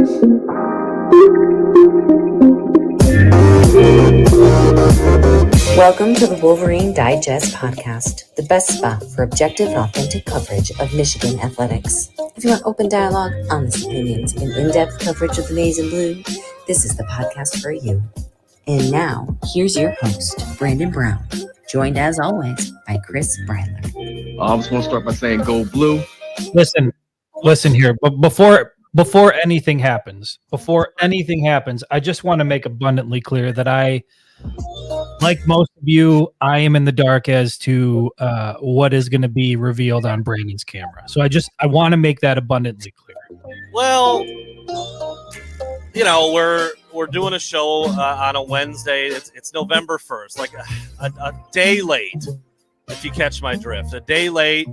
Welcome to the Wolverine Digest podcast, the best spot for objective and authentic coverage of Michigan athletics. If you want open dialogue, honest opinions, and in-depth coverage of the maize and blue, this is the podcast for you. And now, here's your host, Brandon Brown, joined as always by Chris Breiler. I just want to start by saying go blue. Listen here, but before anything happens, I just want to make abundantly clear that I, like most of you, I am in the dark as to what is going to be revealed on Brandon's camera. So I want to make that abundantly clear. Well, you know, we're doing a show on a Wednesday. It's November 1st, like a day late, if you catch my drift. A day late.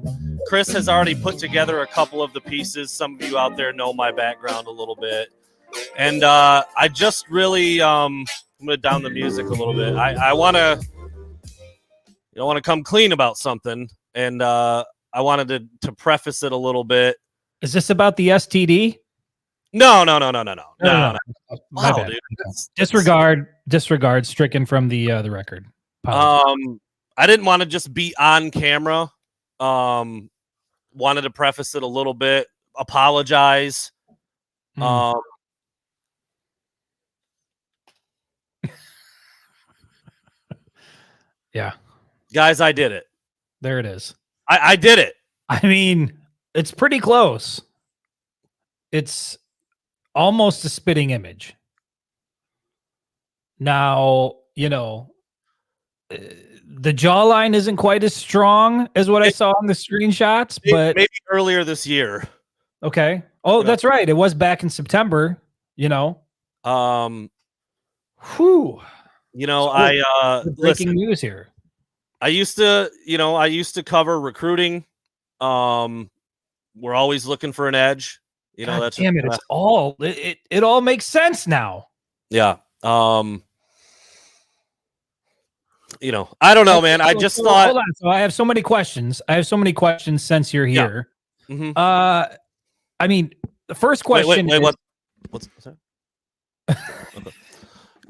Chris has already put together a couple of the pieces. Some of you out there know my background a little bit. And I just really I'm going to down the music a little bit. I want to come clean about something, and I wanted to preface it a little bit. Is this about the STD? No. My bad. Dude. Disregard, stricken from the record. Apologies. I didn't want to just be on camera. Wanted to preface it a little bit. Apologize. Yeah. Guys, I did it. There it is. I did it. I mean, it's pretty close. It's almost a spitting image. Now, you know, the jawline isn't quite as strong as what I saw on the screenshots, but maybe earlier this year. Okay. Oh, that's right. It was back in September, you know. Whew. You know, breaking news here. I used to cover recruiting. We're always looking for an edge. You know, that's damn it. It's all it all makes sense now. Yeah. You know, I don't know, man. I just thought. Hold on. So I have so many questions. Since you're here. Yeah. Mm-hmm. I mean, the first question. Wait, what's that?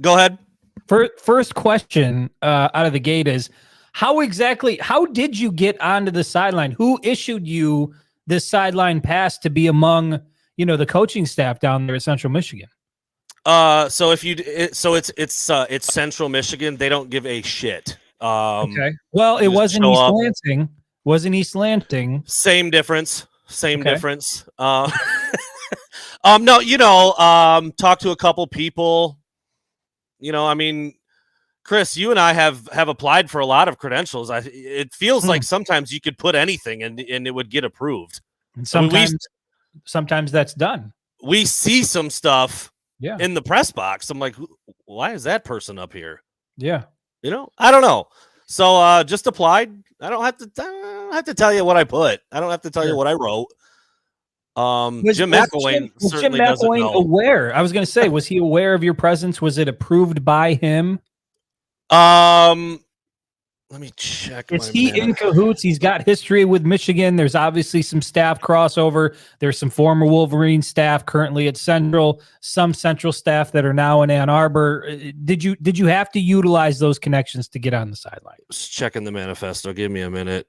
Go ahead. First question out of the gate is, how did you get onto the sideline? Who issued you this sideline pass to be among, you know, the coaching staff down there at Central Michigan? So it's Central Michigan. They don't give a shit. Okay. Well, it wasn't East Lansing. Wasn't East Lansing. Same difference. No, you know, talk to a couple people. You know, I mean, Chris, you and I have applied for a lot of credentials. It feels like sometimes you could put anything and it would get approved. And sometimes that's done. We see some stuff in the press box. I'm like, why is that person up here? Yeah. You know, I don't know. So just applied. I don't have to tell you what I put. I don't have to tell you what I wrote. Jim McElwain certainly doesn't know. Aware? I was going to say, was he aware of your presence? Was it approved by him? Let me check. Is he in cahoots? He's got history with Michigan. There's obviously some staff crossover. There's some former Wolverine staff currently at Central, some Central staff that are now in Ann Arbor. Did you have to utilize those connections to get on the sideline? Just checking the manifesto. Give me a minute.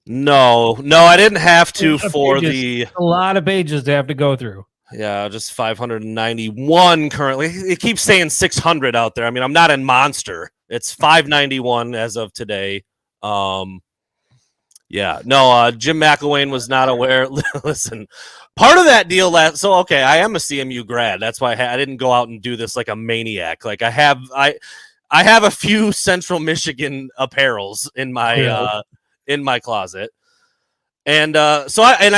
No, I didn't have to a lot of pages to have to go through. Yeah, just 591 currently. It keeps saying 600 out there. I mean, I'm not in Monster. It's 591 as of today. Jim McElwain was not aware. Listen, part of that deal I am a CMU grad. That's why I didn't go out and do this like a maniac. Like I have a few Central Michigan apparels in my closet. And I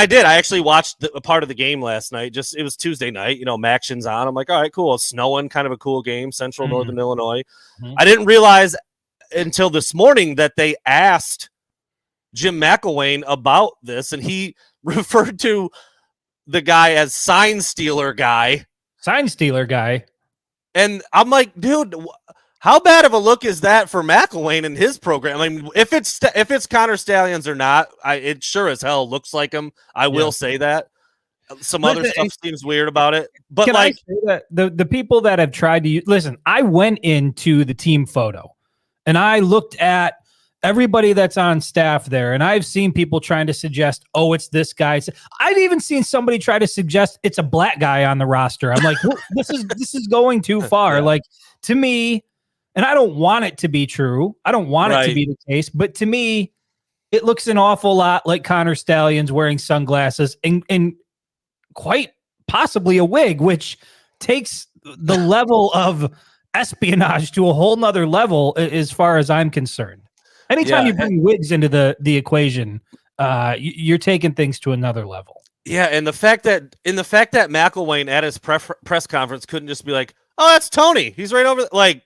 did. I actually watched a part of the game last night. It was Tuesday night. You know, Maction's on. I'm like, all right, cool. It's snowing, kind of a cool game. Central Northern Illinois. Mm-hmm. I didn't realize until this morning that they asked Jim McElwain about this, and he referred to the guy as sign stealer guy. And I'm like, dude, how bad of a look is that for McElwain and his program? I mean, if it's Connor Stalions or not, it sure as hell looks like him. I will say that. some other stuff seems weird about it. But can I say that the people that have tried to listen, I went into the team photo and I looked at everybody that's on staff there, and I've seen people trying to suggest, oh, it's this guy. I've even seen somebody try to suggest it's a black guy on the roster. I'm like, this is going too far. Yeah. Like, to me, and I don't want it to be true. I don't want it to be the case, but to me, it looks an awful lot like Connor Stalions wearing sunglasses and quite possibly a wig, which takes the level of espionage to a whole nother level as far as I'm concerned. Anytime you bring wigs into the equation, you're taking things to another level. Yeah, and the fact that McElwain at his press conference couldn't just be like, "Oh, that's Tony. He's right over." Like,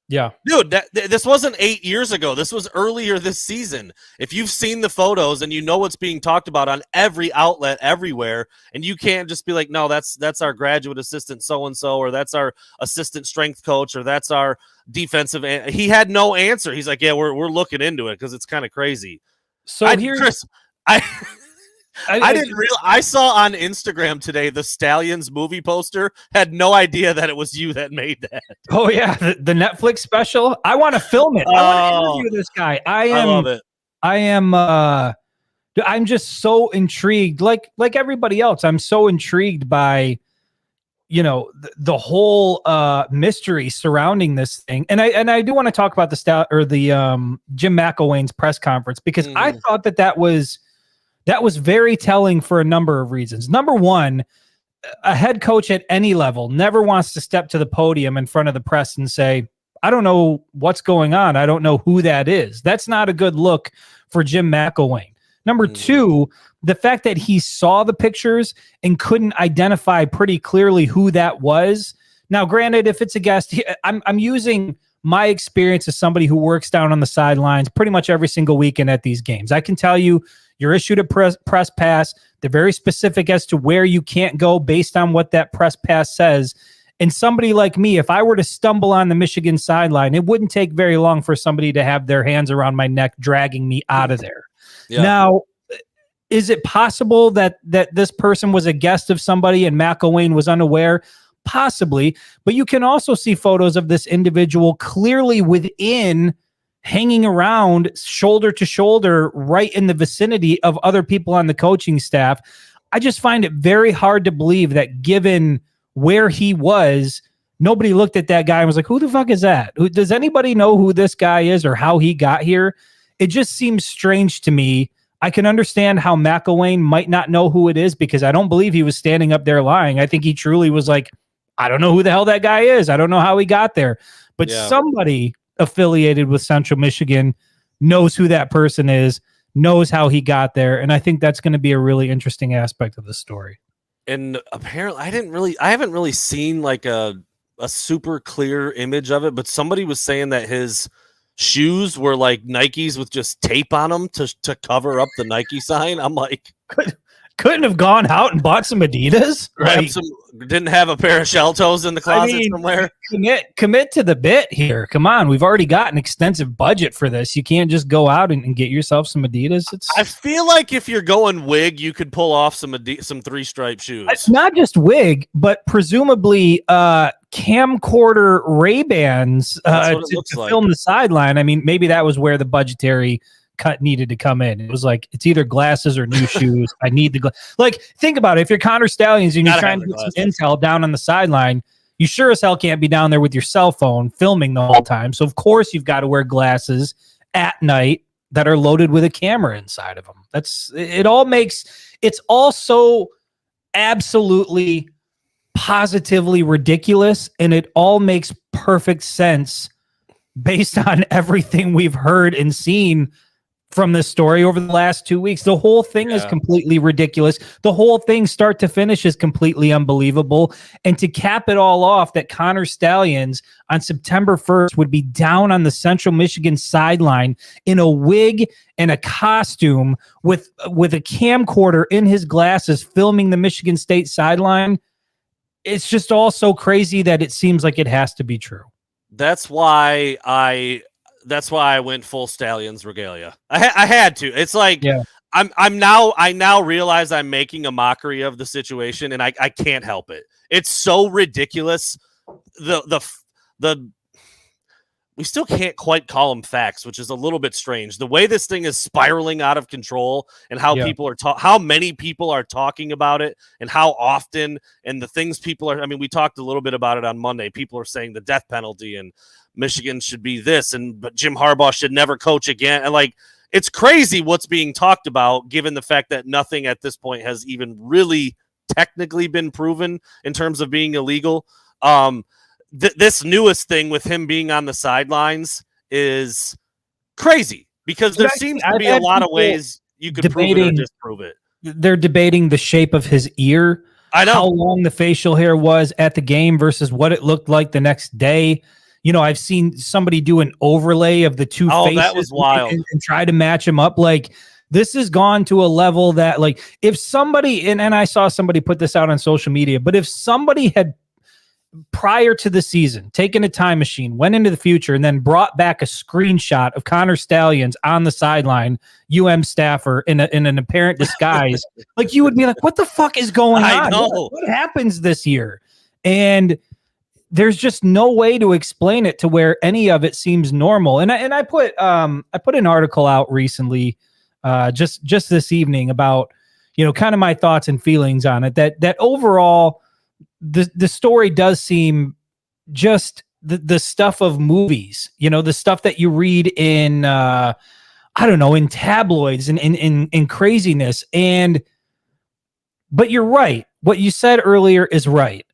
yeah, dude, this wasn't 8 years ago. This was earlier this season. If you've seen the photos and you know what's being talked about on every outlet everywhere, and you can't just be like, "No, that's our graduate assistant so and so," or "That's our assistant strength coach," or "That's our defensive." He had no answer. He's like, "Yeah, we're looking into it because it's kind of crazy." So Chris, I didn't realize. I saw on Instagram today the Stalions movie poster. Had no idea that it was you that made that. Oh yeah, the Netflix special. I want to film it. I want to interview this guy. I love it. I'm just so intrigued. Like everybody else, I'm so intrigued by the whole mystery surrounding this thing. And I do want to talk about the Jim McElwain's press conference, because I thought that was very telling for a number of reasons. Number one, a head coach at any level never wants to step to the podium in front of the press and say, I don't know what's going on. I don't know who that is. That's not a good look for Jim McElwain. Number two, the fact that he saw the pictures and couldn't identify pretty clearly who that was. Now, granted, if it's a guest, I'm using my experience as somebody who works down on the sidelines pretty much every single weekend at these games. I can tell you, you're issued a press pass. They're very specific as to where you can't go based on what that press pass says. And somebody like me, if I were to stumble on the Michigan sideline, it wouldn't take very long for somebody to have their hands around my neck, dragging me out of there. Yeah. Now, is it possible that this person was a guest of somebody and McElwain was unaware? Possibly. But you can also see photos of this individual clearly within, hanging around shoulder to shoulder right in the vicinity of other people on the coaching staff. I just find it very hard to believe that, given where he was, nobody looked at that guy and was like, who the fuck is that? Does anybody know who this guy is or how he got here? It just seems strange to me. I can understand how McElwain might not know who it is, because I don't believe he was standing up there lying. I think he truly was like, I don't know who the hell that guy is. I don't know how he got there. But somebody affiliated with Central Michigan knows who that person is, knows how he got there. And I think that's going to be a really interesting aspect of the story. And apparently I haven't really seen like a super clear image of it, but somebody was saying that his shoes were like Nikes with just tape on them to cover up the Nike sign. I'm like, couldn't have gone out and bought some Adidas? Didn't have a pair of shell toes in the closet somewhere? Commit to the bit here. Come on. We've already got an extensive budget for this. You can't just go out and get yourself some Adidas. I feel like if you're going wig, you could pull off some three-stripe shoes. It's not just wig, but presumably camcorder Ray-Bans to film the sideline. I mean, maybe that was where the budgetary cut needed to come in. It was like, it's either glasses or new shoes. I need the like, think about it. If you're Connor Stalions and you're trying to get some intel down on the sideline, you sure as hell can't be down there with your cell phone filming the whole time. So of course you've got to wear glasses at night that are loaded with a camera inside of them. It's all so absolutely positively ridiculous, and it all makes perfect sense based on everything we've heard and seen from this story over the last 2 weeks. The whole thing is completely ridiculous. The whole thing, start to finish, is completely unbelievable. And to cap it all off, that Connor Stalions on September 1st would be down on the Central Michigan sideline in a wig and a costume with a camcorder in his glasses filming the Michigan State sideline. It's just all so crazy that it seems like it has to be true. That's why I went full Stalions regalia. I had to. It's like, I now realize I'm making a mockery of the situation, and I can't help it. It's so ridiculous. The we still can't quite call them facts, which is a little bit strange. The way this thing is spiraling out of control, and how people are how many people are talking about it, and how often, and the things people are. I mean, we talked a little bit about it on Monday. People are saying the death penalty and Michigan should be this, but Jim Harbaugh should never coach again. And like, it's crazy what's being talked about, given the fact that nothing at this point has even really technically been proven in terms of being illegal. This newest thing with him being on the sidelines is crazy, because there seems to be a lot of ways you could prove it or disprove it. They're debating the shape of his ear. I know how long the facial hair was at the game versus what it looked like the next day. You know, I've seen somebody do an overlay of the two faces. That was wild. And try to match them up. Like, this has gone to a level that, like, if somebody, and I saw somebody put this out on social media, but if somebody had, prior to the season, taken a time machine, went into the future, and then brought back a screenshot of Connor Stalions on the sideline, UM staffer in an apparent disguise, like, you would be like, what the fuck is going on? I know. What happens this year? And there's just no way to explain it to where any of it seems normal. And I put an article out recently, just this evening, about, you know, kind of my thoughts and feelings on it. That overall, the story does seem just the stuff of movies, you know, the stuff that you read in I don't know, in tabloids and in craziness. But you're right. What you said earlier is right.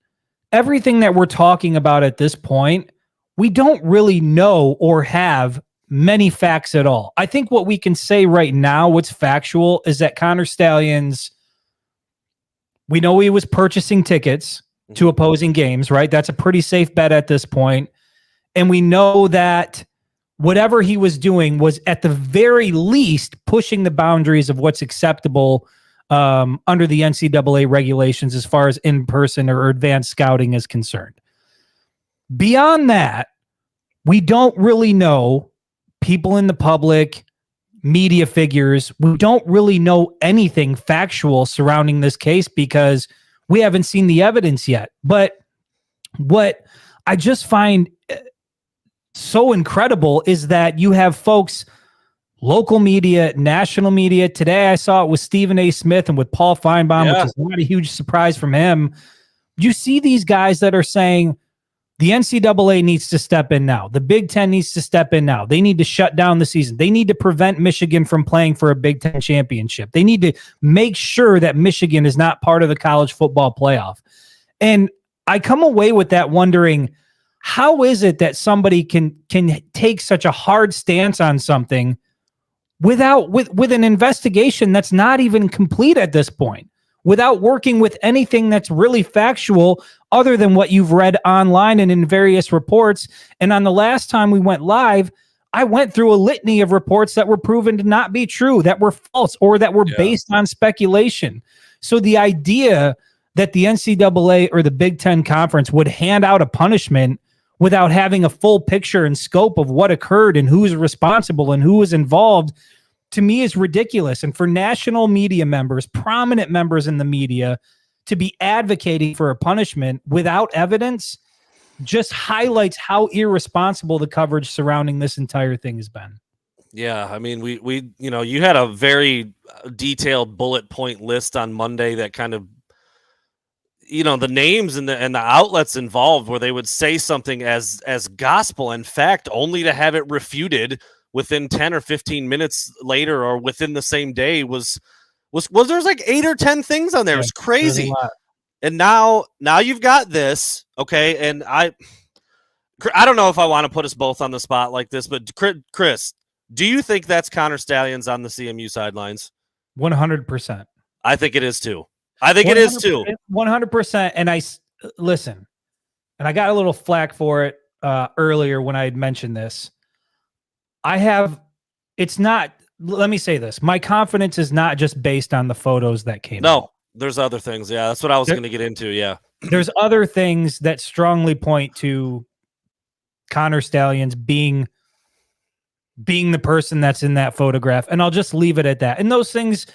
Everything that we're talking about at this point, we don't really know or have many facts at all. I think what we can say right now, what's factual, is that Connor Stalions, we know he was purchasing tickets to opposing games, right? That's a pretty safe bet at this point. And we know that whatever he was doing was at the very least pushing the boundaries of what's acceptable under the NCAA regulations as far as in-person or advanced scouting is concerned. Beyond that, we don't really know. People in the public, media figures, we don't really know anything factual surrounding this case because we haven't seen the evidence yet. But what I just find so incredible is that you have folks, local media, national media. Today I saw it with Stephen A. Smith and with Paul Feinbaum, which is not a huge surprise from him. You see these guys that are saying the NCAA needs to step in now. The Big Ten needs to step in now. They need to shut down the season. They need to prevent Michigan from playing for a Big Ten championship. They need to make sure that Michigan is not part of the college football playoff. And I come away with that wondering, how is it that somebody can take such a hard stance on something with an investigation that's not even complete at this point, without working with anything that's really factual other than what you've read online and in various reports? And on the last time we went live, I went through a litany of reports that were proven to not be true, that were false, or that were based on speculation. So the idea that the NCAA or the Big Ten Conference would hand out a punishment without having a full picture and scope of what occurred and who's responsible and who was involved, to me, is ridiculous. And for national media members, prominent members in the media, to be advocating for a punishment without evidence just highlights how irresponsible the coverage surrounding this entire thing has been. Yeah, I mean, we you know, you had a very detailed bullet point list on Monday that kind of, you know, the names and the outlets involved, where they would say something as gospel and fact, only to have it refuted within 10 or 15 minutes later, or within the same day. Was there's like 8 or 10 things on there. It was crazy. And now you've got this, okay? And I don't know if I want to put us both on the spot like this, but Chris, do you think that's Connor Stalions on the CMU sidelines? 100%. I think it is too. I think it is too. 100%. And I listen, and I got a little flack for it earlier when I had mentioned this. It's not, let me say this. My confidence is not just based on the photos that came out. There's other things. Yeah, that's what I was going to get into. Yeah. There's other things that strongly point to Connor Stalions being being the person that's in that photograph. And I'll just leave it at that. And those things,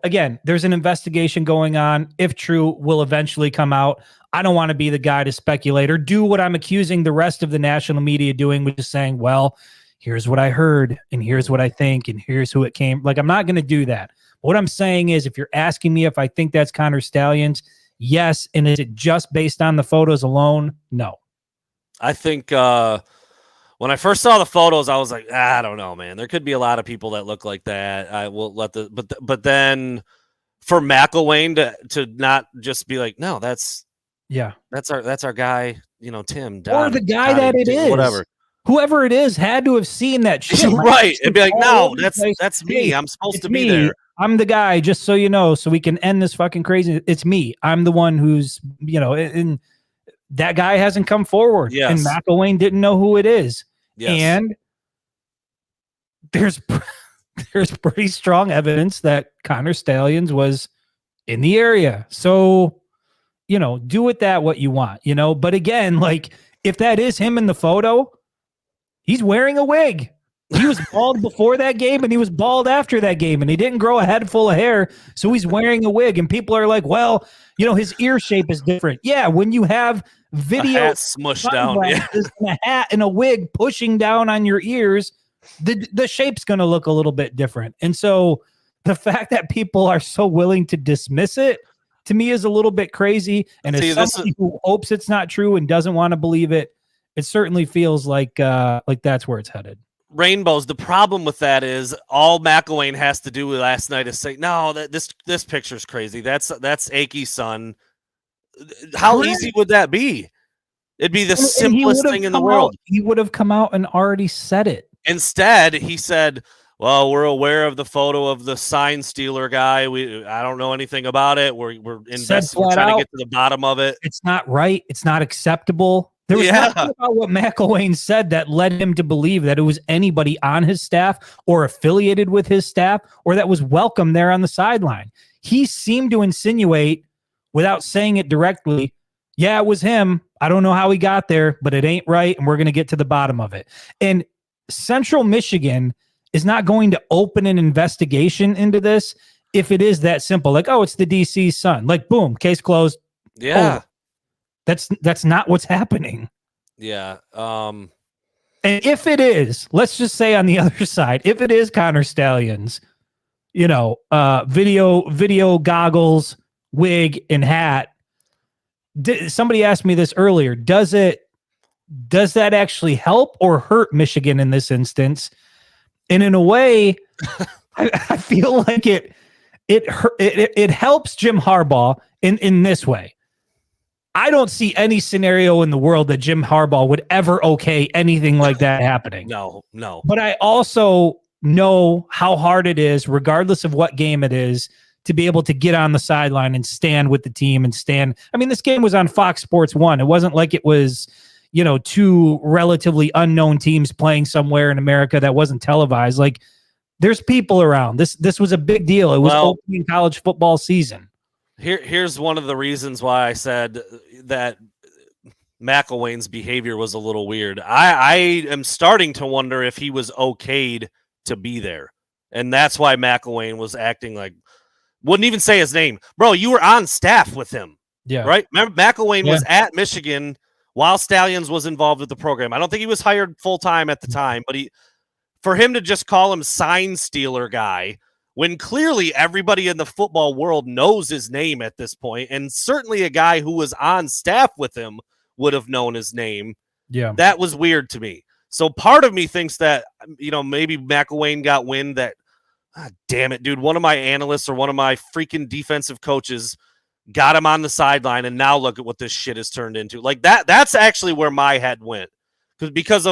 again, there's an investigation going on. If true, will eventually come out. I don't want to be the guy to speculate or do what I'm accusing the rest of the national media doing, which is saying, well, here's what I heard and here's what I think and here's who it came. Like, I'm not going to do that. What I'm saying is, if you're asking me if I think that's Connor Stalions, yes. And is it just based on the photos alone? No. I think when I first saw the photos, I was like, I don't know, man. There could be a lot of people that look like that. I will let but then for McElwain to not just be like, no, that's our guy, Tim, Don, or the guy Connie, that it is, whatever. Whoever it is had to have seen that shit. Right. It'd be like, no, that's me. I'm supposed to be there. I'm the guy, just so you know, so we can end this fucking crazy. It's me. I'm the one who's, and that guy hasn't come forward. Yes. And McElwain didn't know who it is. Yes. And there's pretty strong evidence that Connor Stalions was in the area. So, do with that what you want, But again, like, if that is him in the photo, he's wearing a wig. He was bald before that game and he was bald after that game, and he didn't grow a head full of hair. So he's wearing a wig, and people are like, well, his ear shape is different. Yeah. When you have video smushed down, and a hat and a wig pushing down on your ears, the shape's going to look a little bit different. And so the fact that people are so willing to dismiss it, to me, is a little bit crazy. And as somebody who hopes it's not true and doesn't want to believe it, it certainly feels like that's where it's headed. Rainbows. The problem with that is all McElwain has to do last night is say, no, this picture's crazy. That's Akey's son. How easy would that be? It'd be the simplest thing in the world. He would have come out and already said it. Instead, he said, well, we're aware of the photo of the sign stealer guy. I don't know anything about it. We're investing, we're trying to get to the bottom of it. It's not right. It's not acceptable. There was nothing about what McElwain said that led him to believe that it was anybody on his staff or affiliated with his staff or that was welcome there on the sideline. He seemed to insinuate, without saying it directly, yeah, it was him. I don't know how he got there, but it ain't right, and we're going to get to the bottom of it. And Central Michigan is not going to open an investigation into this if it is that simple. Like, oh, it's the DC's son. Like, boom, case closed. Yeah. That's not what's happening. Yeah. And if it is, let's just say on the other side, if it is Connor Stalions, video goggles, wig, and hat. Somebody asked me this earlier. Does that actually help or hurt Michigan in this instance? And in a way, I feel like it helps Jim Harbaugh in this way. I don't see any scenario in the world that Jim Harbaugh would ever okay anything like that happening. No. But I also know how hard it is, regardless of what game it is, to be able to get on the sideline and stand with the team and stand. I mean, this game was on Fox Sports 1. It wasn't like it was, two relatively unknown teams playing somewhere in America that wasn't televised. Like, there's people around. This was a big deal. It was opening college football season. Here's one of the reasons why I said that McElwain's behavior was a little weird. I am starting to wonder if he was okayed to be there. And that's why McElwain was acting like, wouldn't even say his name. Bro, you were on staff with him. Yeah. Right? Remember, McElwain was at Michigan while Stalions was involved with the program. I don't think he was hired full-time at the time, but for him to just call him sign stealer guy, when clearly everybody in the football world knows his name at this point, and certainly a guy who was on staff with him would have known his name. Yeah. That was weird to me. So part of me thinks that, maybe McElwain got wind that, damn it, dude, one of my analysts or one of my freaking defensive coaches got him on the sideline, and now look at what this shit has turned into. Like that's actually where my head went. Because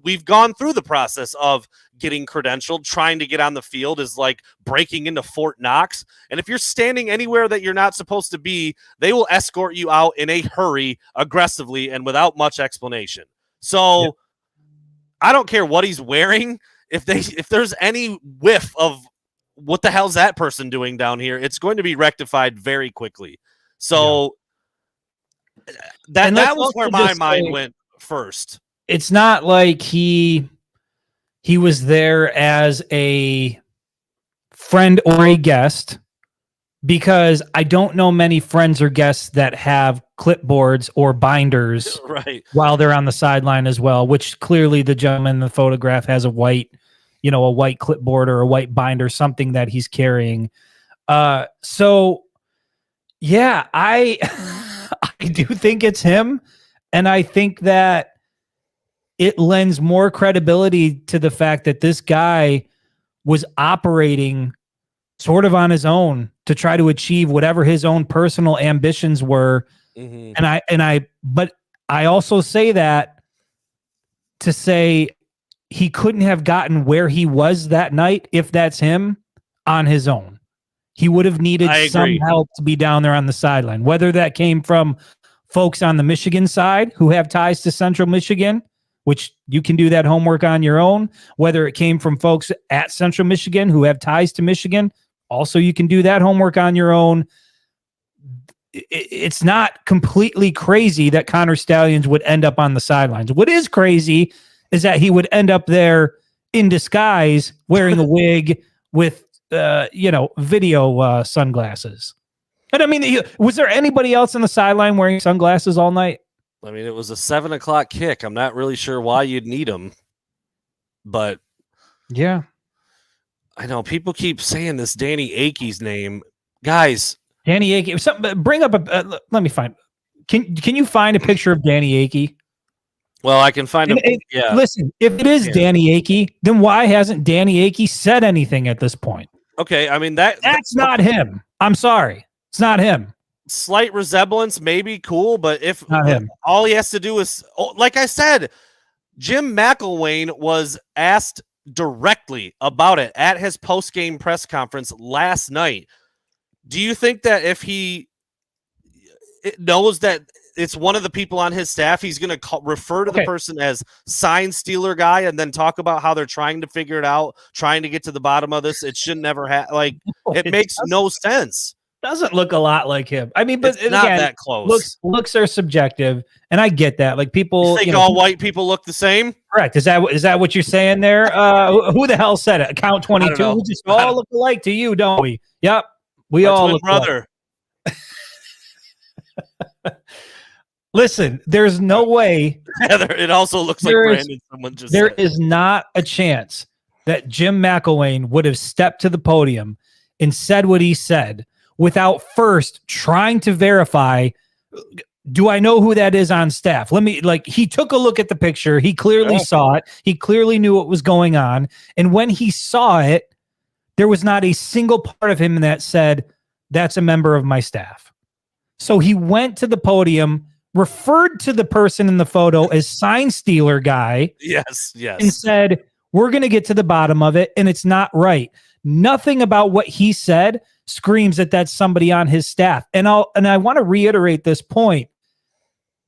we've gone through the process of getting credentialed, trying to get on the field is like breaking into Fort Knox. And if you're standing anywhere that you're not supposed to be, they will escort you out in a hurry, aggressively, and without much explanation. So I don't care what he's wearing. If there's any whiff of what the hell's that person doing down here, it's going to be rectified very quickly. So that was where my mind went first. It's not like he he was there as a friend or a guest, because I don't know many friends or guests that have clipboards or binders Right. while they're on the sideline as well, which clearly the gentleman in the photograph has a white clipboard or a white binder, something that he's carrying. So yeah, I I do think it's him, and I think that it lends more credibility to the fact that this guy was operating sort of on his own to try to achieve whatever his own personal ambitions were. But I also say that to say he couldn't have gotten where he was that night, if that's him, on his own. He would have needed some help to be down there on the sideline, whether that came from folks on the Michigan side who have ties to Central Michigan, which you can do that homework on your own, whether it came from folks at Central Michigan who have ties to Michigan. Also, you can do that homework on your own. It's not completely crazy that Connor Stalions would end up on the sidelines. What is crazy is that he would end up there in disguise, wearing a wig with, video sunglasses. And I mean, was there anybody else on the sideline wearing sunglasses all night? I mean, it was a 7:00 kick. I'm not really sure why you'd need them, but yeah. I know people keep saying this Danny Akey's name, guys. Danny Akey. Bring up let me find. Can you find a picture of Danny Akey? Well, I can find him. Yeah. Listen, if it is Danny Akey, then why hasn't Danny Akey said anything at this point? Okay, I mean that's not him. I'm sorry, it's not him. Slight resemblance, maybe cool, but if not him, all he has to do is, like I said, Jim McElwain was asked directly about it at his post-game press conference last night. Do you think that if he knows that it's one of the people on his staff, he's going to refer to the person as sign stealer guy and then talk about how they're trying to figure it out, trying to get to the bottom of this? It should never have, it makes no sense. Doesn't look a lot like him. I mean, but it's not that close. Looks are subjective, and I get that. Like people, you think all white people look the same? Correct. Is that what you're saying there? Who the hell said it? Count 22. We just all look alike to you, don't we? Yep. We all look brother. Listen, there's no way. It also looks like Brandon. Someone just there is not a chance that Jim McElwain would have stepped to the podium and said what he said without first trying to verify, do I know who that is on staff? He took a look at the picture. He clearly saw it. He clearly knew what was going on. And when he saw it, there was not a single part of him that said, that's a member of my staff. So he went to the podium, referred to the person in the photo as sign stealer guy. Yes. And said, we're going to get to the bottom of it. And it's not right. Nothing about what he said screams that that's somebody on his staff. And I want to reiterate this point.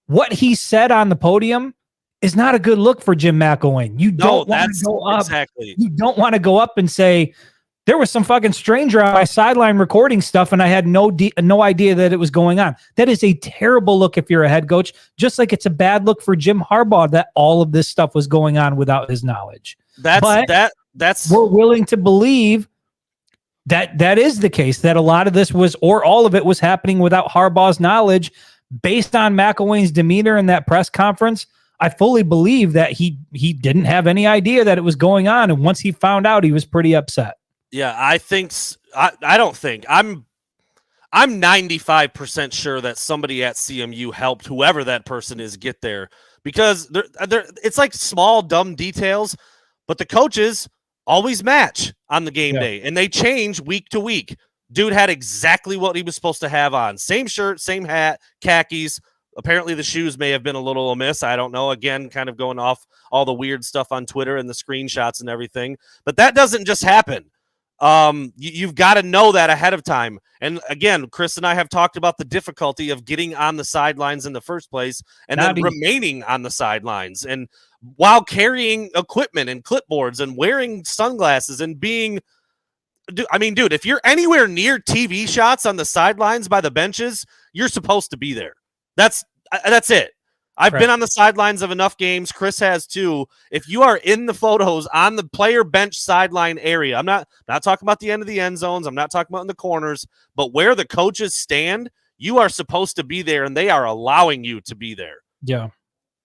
What he said on the podium is not a good look for Jim McElwain. You don't want to go up. Exactly. You don't want to go up and say, there was some fucking stranger on my sideline recording stuff and I had no idea that it was going on. That is a terrible look if you're a head coach, just like it's a bad look for Jim Harbaugh that all of this stuff was going on without his knowledge. That's we're willing to believe that is the case, that a lot of this was, or all of it was happening without Harbaugh's knowledge. Based on McElwain's demeanor in that press conference, I fully believe that he didn't have any idea that it was going on. And once he found out, he was pretty upset. Yeah, I don't think I'm 95% sure that somebody at CMU helped whoever that person is get there, because it's like small dumb details, but the coaches always match on the game day and they change week to week. Dude had exactly what he was supposed to have on. Same shirt, same hat, khakis. Apparently the shoes may have been a little amiss. I don't know. Again, kind of going off all the weird stuff on Twitter and the screenshots and everything. But that doesn't just happen. You've got to know that ahead of time. And again, Chris and I have talked about the difficulty of getting on the sidelines in the first place and then remaining on the sidelines. And while carrying equipment and clipboards and wearing sunglasses and being... dude, if you're anywhere near TV shots on the sidelines by the benches, you're supposed to be there. That's it. I've been on the sidelines of enough games. Chris has too. If you are in the photos on the player bench sideline area, I'm not talking about the end of the end zones. I'm not talking about in the corners, but where the coaches stand, you are supposed to be there, and they are allowing you to be there. Yeah.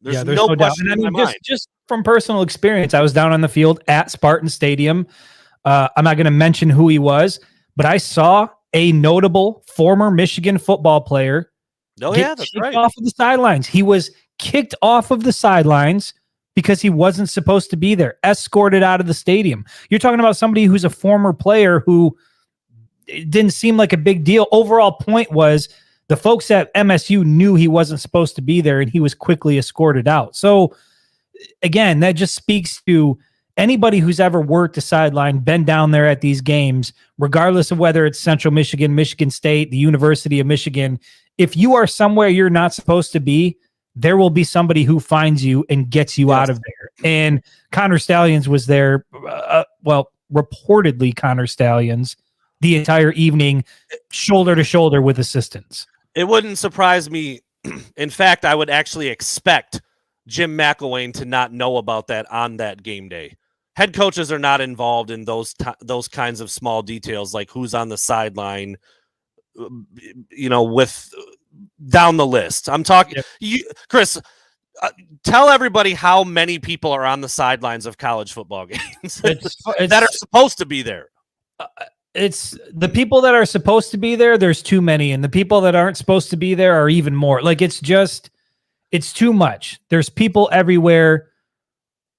There's no question in my mind. Just from personal experience, I was down on the field at Spartan Stadium. I'm not going to mention who he was, but I saw a notable former Michigan football player That's right. Off of the sidelines. He was kicked off of the sidelines because he wasn't supposed to be there, escorted out of the stadium. You're talking about somebody who's a former player who it didn't seem like a big deal. Overall point was the folks at MSU knew he wasn't supposed to be there, and he was quickly escorted out. So again, that just speaks to anybody who's ever worked a sideline, been down there at these games, regardless of whether it's Central Michigan, Michigan State, the University of Michigan. If you are somewhere you're not supposed to be, there will be somebody who finds you and gets you out of there. And Connor Stalions was there. Reportedly Connor Stalions the entire evening, shoulder to shoulder with assistants. It wouldn't surprise me. In fact, I would actually expect Jim McElwain to not know about that on that game day. Head coaches are not involved in those kinds of small details, like who's on the sideline, with down the list. I'm talking, Chris. Tell everybody how many people are on the sidelines of college football games that are supposed to be there. It's the people that are supposed to be there. There's too many, and the people that aren't supposed to be there are even more. Like it's too much. There's people everywhere.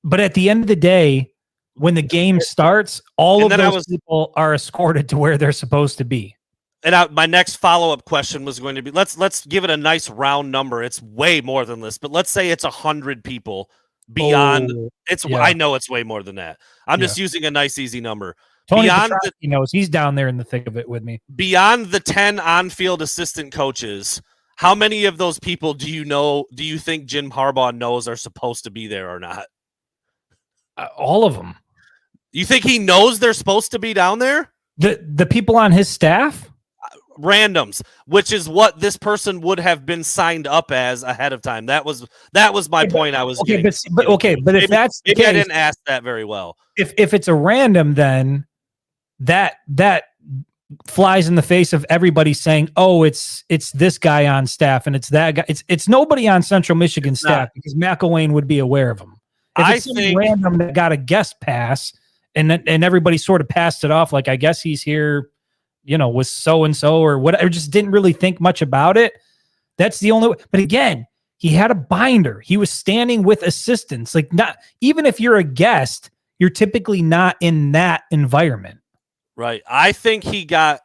But at the end of the day, when the game starts, all of those people are escorted to where they're supposed to be. And my next follow-up question was going to be, let's give it a nice round number. It's way more than this, but let's say it's 100 people beyond. I know it's way more than that. I'm just using a nice, easy number. Tony knows he's down there in the thick of it with me. Beyond the 10 on-field assistant coaches, how many of those people do you think Jim Harbaugh knows are supposed to be there or not? All of them. You think he knows they're supposed to be down there? The people on his staff? Randoms, which is what this person would have been signed up as ahead of time. That was my point. I was but if that's the case, I didn't ask that very well. If it's a random, then that flies in the face of everybody saying, "Oh, it's this guy on staff and it's that guy." It's nobody on Central Michigan staff because McElwain would be aware of him. If it's some random that got a guest pass and everybody sort of passed it off like, I guess he's here, with so-and-so or whatever, just didn't really think much about it. That's the only way. But again, he had a binder. He was standing with assistants. Like, not even if you're a guest, you're typically not in that environment. Right. I think he got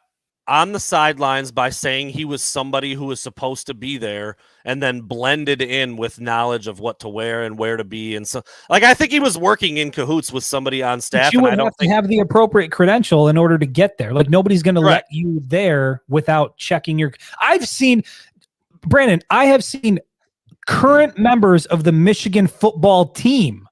on the sidelines by saying he was somebody who was supposed to be there and then blended in with knowledge of what to wear and where to be. And so, I think he was working in cahoots with somebody on staff. But you would have to have the appropriate credential in order to get there. Like, nobody's going to let you there without checking your. I have seen current members of the Michigan football team,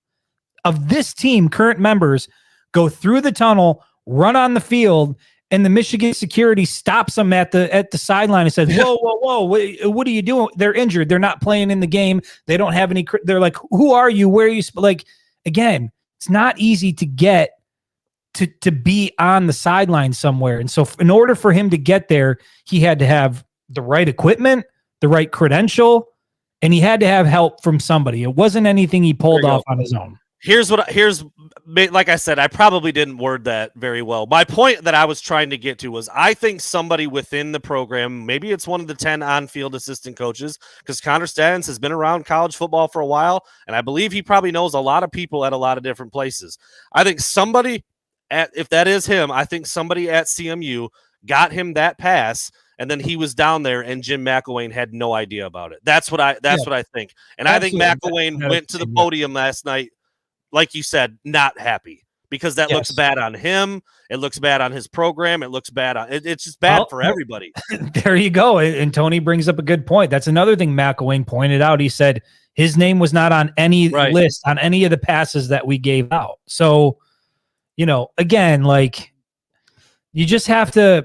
of this team, current members, go through the tunnel, run on the field, and the Michigan security stops them at the sideline and says, whoa, what are you doing? They're injured. They're not playing in the game. They don't have any. They're like, who are you? Where are you? Like, again, it's not easy to get to be on the sideline somewhere. And so in order for him to get there, he had to have the right equipment, the right credential, and he had to have help from somebody. It wasn't anything he pulled off on his own. Here's like I said, I probably didn't word that very well. My point that I was trying to get to was, I think somebody within the program, maybe it's one of the 10 on-field assistant coaches, because Connor Stalions has been around college football for a while, and I believe he probably knows a lot of people at a lot of different places. I think somebody if that is him, I think somebody at CMU got him that pass, and then he was down there, and Jim McElwain had no idea about it. That's what I think. And absolutely. I think McElwain went to the podium last night, like you said, not happy, because that looks bad on him. It looks bad on his program. It looks bad on it's just bad for everybody. There you go. And Tony brings up a good point. That's another thing McElwain pointed out. He said his name was not on any list on any of the passes that we gave out. So, again, like, you just have to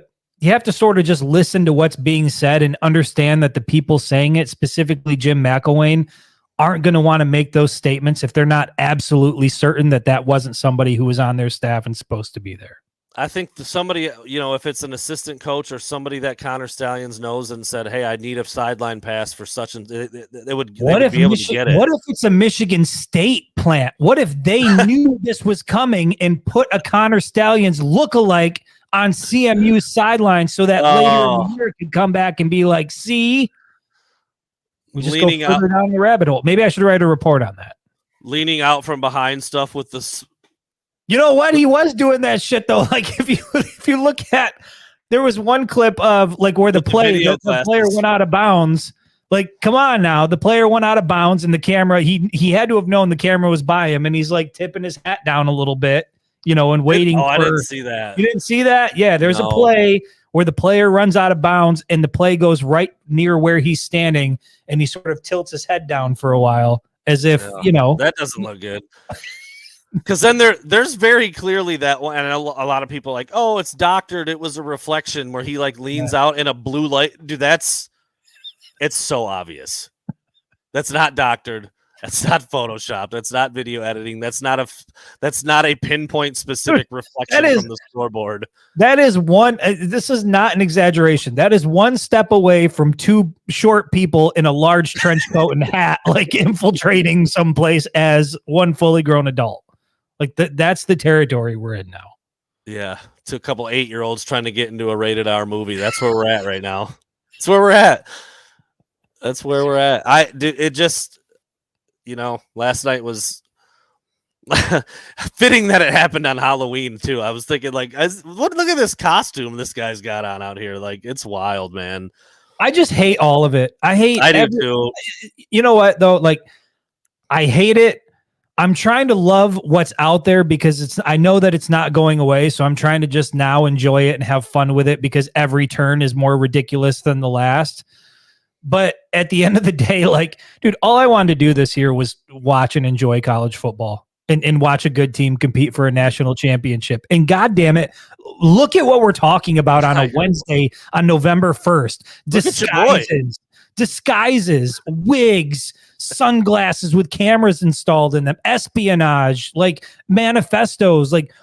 sort of just listen to what's being said and understand that the people saying it, specifically Jim McElwain, aren't going to want to make those statements if they're not absolutely certain that that wasn't somebody who was on their staff and supposed to be there. I think somebody, if it's an assistant coach or somebody that Connor Stallions knows and said, "Hey, I need a sideline pass for such," and they would be able to get it. What if it's a Michigan State plant? What if they knew this was coming and put a Connor Stallions lookalike on CMU's sideline so that later in the year could come back and be like, "See, we just leaning go further down the rabbit hole." Maybe I should write a report on that. Leaning out from behind stuff with this. You know what? He was doing that shit though. Like if you look at, there was one clip of like where the player went out of bounds. Like, come on now, the player went out of bounds and the camera. He had to have known the camera was by him, and he's like tipping his hat down a little bit, and waiting. I didn't see that. You didn't see that? Yeah, there's a play where the player runs out of bounds and the play goes right near where he's standing, and he sort of tilts his head down for a while as if that doesn't look good. Because then there's very clearly that one, and a lot of people are like, oh, it's doctored. It was a reflection where he like leans out in a blue light. Dude, it's so obvious. That's not doctored. That's not Photoshop. That's not video editing. That's not a pinpoint specific reflection from the scoreboard. That is one. This is not an exaggeration. That is one step away from two short people in a large trench coat and hat, like infiltrating someplace as one fully grown adult. Like that's the territory we're in now. Yeah, to a couple 8-year-olds trying to get into a rated R movie. That's where we're at right now. That's where we're at. It just, last night was fitting that it happened on Halloween too. I was thinking like, look at this costume this guy's got on out here. Like, it's wild, man. I just hate all of it. I do too. You know what though? Like, I hate it. I'm trying to love what's out there because I know that it's not going away. So I'm trying to just now enjoy it and have fun with it because every turn is more ridiculous than the last. But at the end of the day, like, dude, all I wanted to do this year was watch and enjoy college football and watch a good team compete for a national championship. And God damn it, look at what we're talking about on a Wednesday on November 1st. Disguises, wigs, sunglasses with cameras installed in them, espionage, like manifestos. Like,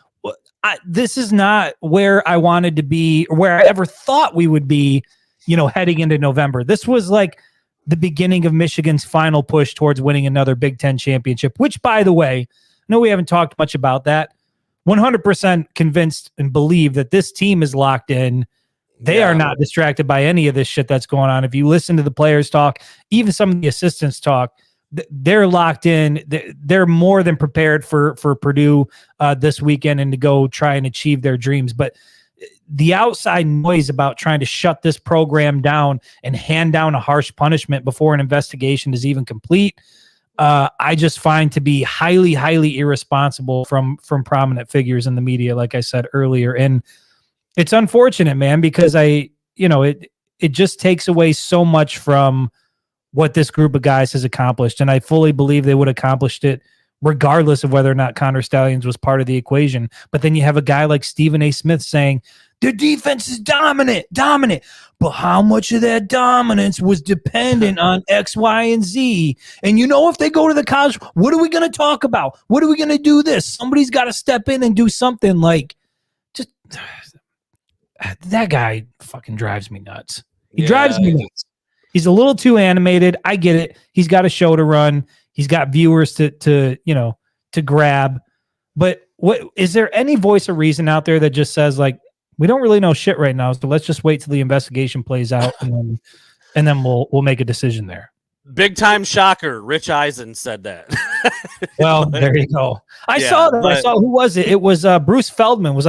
this is not where I wanted to be, or where I ever thought we would be, heading into November. This was like the beginning of Michigan's final push towards winning another Big Ten championship, which, by the way, I know we haven't talked much about that. 100% convinced and believe that this team is locked in. They are not distracted by any of this shit that's going on. If you listen to the players talk, even some of the assistants talk, they're locked in. They're more than prepared for Purdue this weekend and to go try and achieve their dreams. But the outside noise about trying to shut this program down and hand down a harsh punishment before an investigation is even complete, I just find to be highly, highly irresponsible from prominent figures in the media, like I said earlier. And it's unfortunate, man, because it just takes away so much from what this group of guys has accomplished. And I fully believe they would have accomplished it regardless of whether or not Connor Stallions was part of the equation. But then you have a guy like Stephen A. Smith saying, the defense is dominant, but how much of that dominance was dependent on X, Y, and Z? And if they go to the college, what are we going to talk about? What are we going to do this? Somebody's got to step in and do something. Like, just that guy fucking drives me nuts. He drives me nuts. He's a little too animated. I get it. He's got a show to run. He's got viewers to grab. But what is there any voice of reason out there that just says like, we don't really know shit right now, so let's just wait till the investigation plays out and then we'll make a decision there. Big time shocker. Rich Eisen said that. Well, there you go. I saw that. I saw, who was it? It was Bruce Feldman was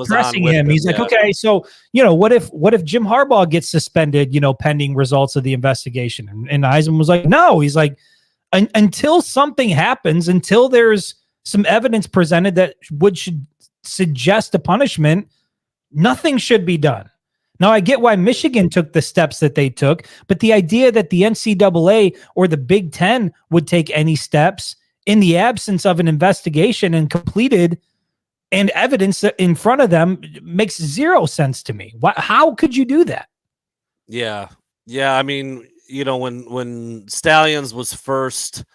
pressing him. He's like, okay, so what if Jim Harbaugh gets suspended, pending results of the investigation? And Eisen was like, no. He's like, until something happens, until there's some evidence presented that should suggest a punishment, nothing should be done. Now, I get why Michigan took the steps that they took, but the idea that the NCAA or the Big Ten would take any steps in the absence of an investigation and completed and evidence in front of them makes zero sense to me. How could you do that? Yeah. Yeah, I mean, when Stalions was first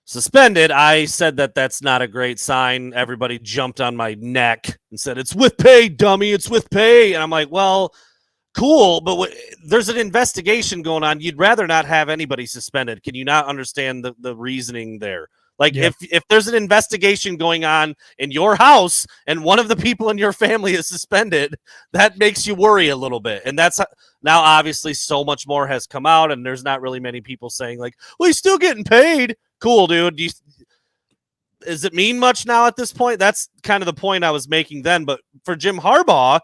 suspended, I said that that's not a great sign. Everybody jumped on my neck and said, "It's with pay, dummy. It's with pay." And I'm like, well, cool, but there's an investigation going on. You'd rather not have anybody suspended. Can you not understand the reasoning there? Like, Yeah. if there's an investigation going on in your house and one of the people in your family is suspended, that makes you worry a little bit. And that's now obviously so much more has come out, and there's not really many people saying like, well, he's still getting paid. Cool, dude. Does it mean much now at this point? That's kind of the point I was making then. But for Jim Harbaugh,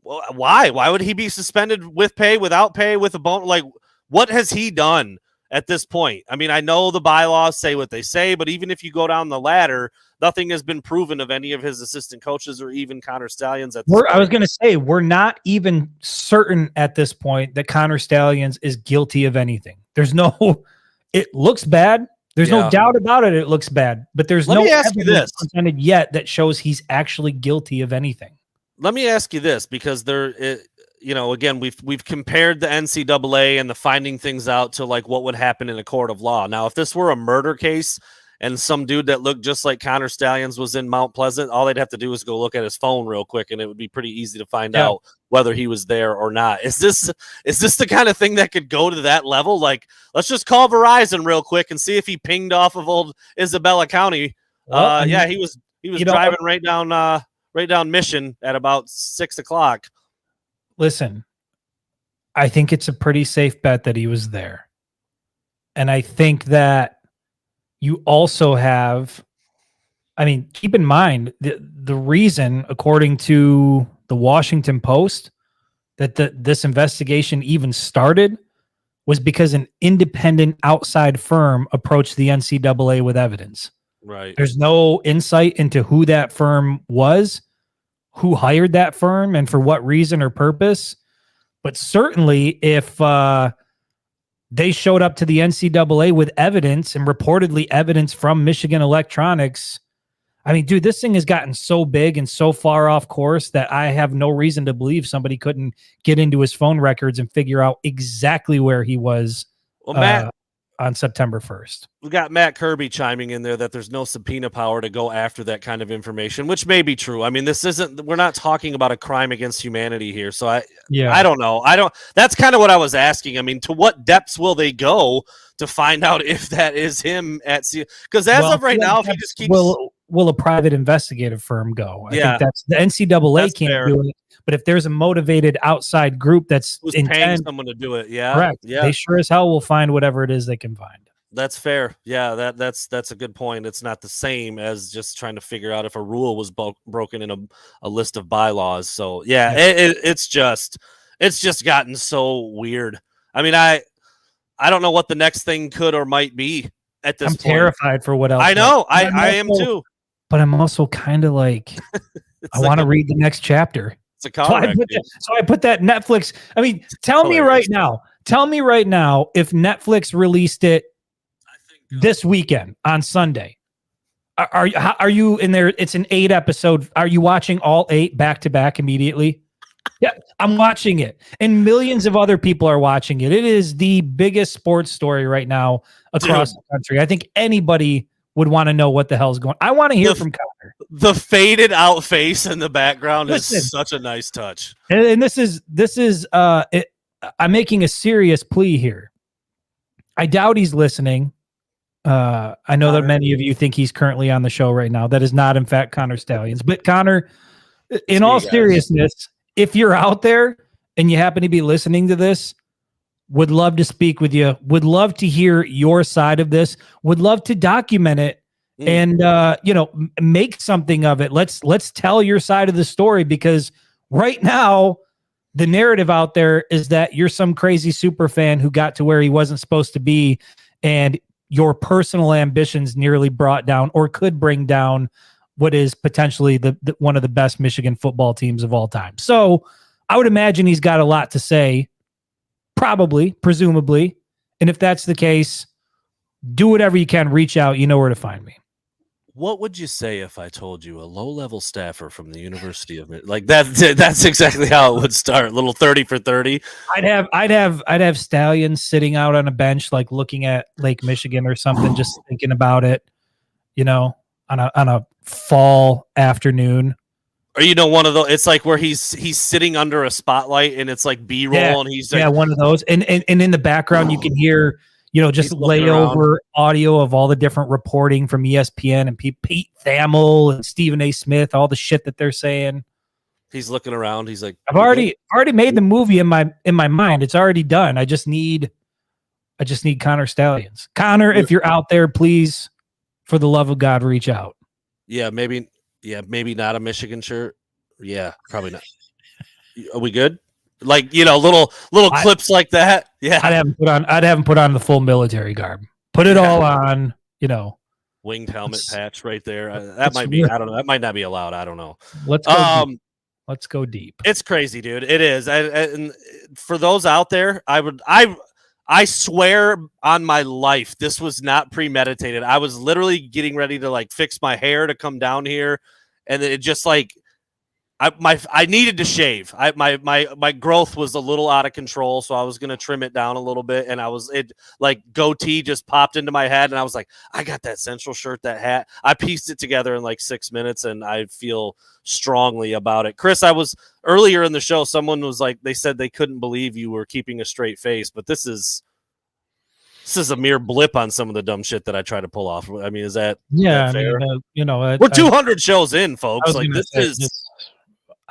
well, why? Why would he be suspended with pay, without pay, with a bone? Like, what has he done at this point? I mean, I know the bylaws say what they say, but even if you go down the ladder, nothing has been proven of any of his assistant coaches or even Connor Stalions at this point. I was going to say, we're not even certain at this point that Connor Stalions is guilty of anything. There's no, it looks bad. There's no doubt about it. It looks bad, but there's no evidence presented yet that shows he's actually guilty of anything. Let me ask you this, because again, we've compared the NCAA and the finding things out to like what would happen in a court of law. Now, if this were a murder case and some dude that looked just like Connor Stalions was in Mount Pleasant, all they'd have to do is go look at his phone real quick, and it would be pretty easy to find out whether he was there or not. Is this the kind of thing that could go to that level? Like, let's just call Verizon real quick and see if he pinged off of old Isabella County. Well, he was driving right down Mission at about 6:00. Listen, I think it's a pretty safe bet that he was there. And I think that you also have, I mean, keep in mind the reason, according to the Washington Post, that this investigation even started was because an independent outside firm approached the NCAA with evidence. Right. There's no insight into who that firm was, who hired that firm, and for what reason or purpose. But certainly if they showed up to the NCAA with evidence, and reportedly evidence from Michigan Electronics, I mean, dude, this thing has gotten so big and so far off course that I have no reason to believe somebody couldn't get into his phone records and figure out exactly where he was on September 1st. We got Matt Kirby chiming in there that there's no subpoena power to go after that kind of information, which may be true. I mean, we're not talking about a crime against humanity here. So I don't know. That's kind of what I was asking. I mean, to what depths will they go to find out if that is him at because as of right now, if he just keeps will a private investigative firm go? I think that's the NCAA can't do it. But if there's a motivated outside group that's paying someone to do it, correct. Yeah, they sure as hell will find whatever it is they can find. That's fair. Yeah, that's a good point. It's not the same as just trying to figure out if a rule was broken in a list of bylaws. So yeah, it's just gotten so weird. I mean, I don't know what the next thing could or might be at this point. I'm terrified for what else. I know. I am too. But I'm also kind of like, I want to read the next chapter. It's a comic. So I put that Netflix. I mean, tell me right now if Netflix released it this weekend on Sunday. Are you in there? It's an 8 episode. Are you watching all 8 back to back immediately? Yeah, I'm watching it, and millions of other people are watching it. It is the biggest sports story right now across the country. I think anybody would want to know what the hell's going on. I want to hear from Connor. The faded out face in the background is such a nice touch. And this is I'm making a serious plea here. I doubt he's listening. I know that many of you think he's currently on the show right now. That is not, in fact, Connor Stalions. But Connor, in all seriousness, if you're out there and you happen to be listening to this, would love to speak with you. Would love to hear your side of this. Would love to document it and make something of it. Let's tell your side of the story, because right now the narrative out there is that you're some crazy super fan who got to where he wasn't supposed to be, and your personal ambitions nearly brought down or could bring down what is potentially the one of the best Michigan football teams of all time. So I would imagine he's got a lot to say. Probably, presumably. And if that's the case, do whatever you can. Reach out. You know where to find me. What would you say if I told you a low-level staffer from the University of like that? That's exactly how it would start. Little 30 for 30. I'd have Stallions sitting out on a bench, like looking at Lake Michigan or something, just thinking about it, on a fall afternoon. Or one of those. It's like where he's sitting under a spotlight and it's like B-roll, and he's like, one of those. And in the background you can hear just layover audio of all the different reporting from ESPN and Pete Thamel and Stephen A. Smith, all the shit that they're saying. He's looking around. He's like, I've already made the movie in my mind. It's already done. I just need Connor Stalions. Connor, if you're out there, please, for the love of God, reach out. Yeah, maybe not a Michigan shirt. Yeah, probably not. Are we good? Like, little clips like that. Yeah. I'd have him put on the full military garb. Put it all on, winged helmet patch right there. That might be, I don't know. That might not be allowed. I don't know. Let's go deep. It's crazy, dude. It is. And for those out there, I swear on my life, this was not premeditated. I was literally getting ready to like fix my hair to come down here, and it just like I needed to shave. My growth was a little out of control, so I was gonna trim it down a little bit, and goatee just popped into my head, and I was like, I got that Central shirt, that hat. I pieced it together in like 6 minutes, and I feel strongly about it. Chris, I was earlier in the show, someone was like, they said they couldn't believe you were keeping a straight face, but this is a mere blip on some of the dumb shit that I try to pull off. I mean, is that fair? We're 200 shows in, folks. Like this is.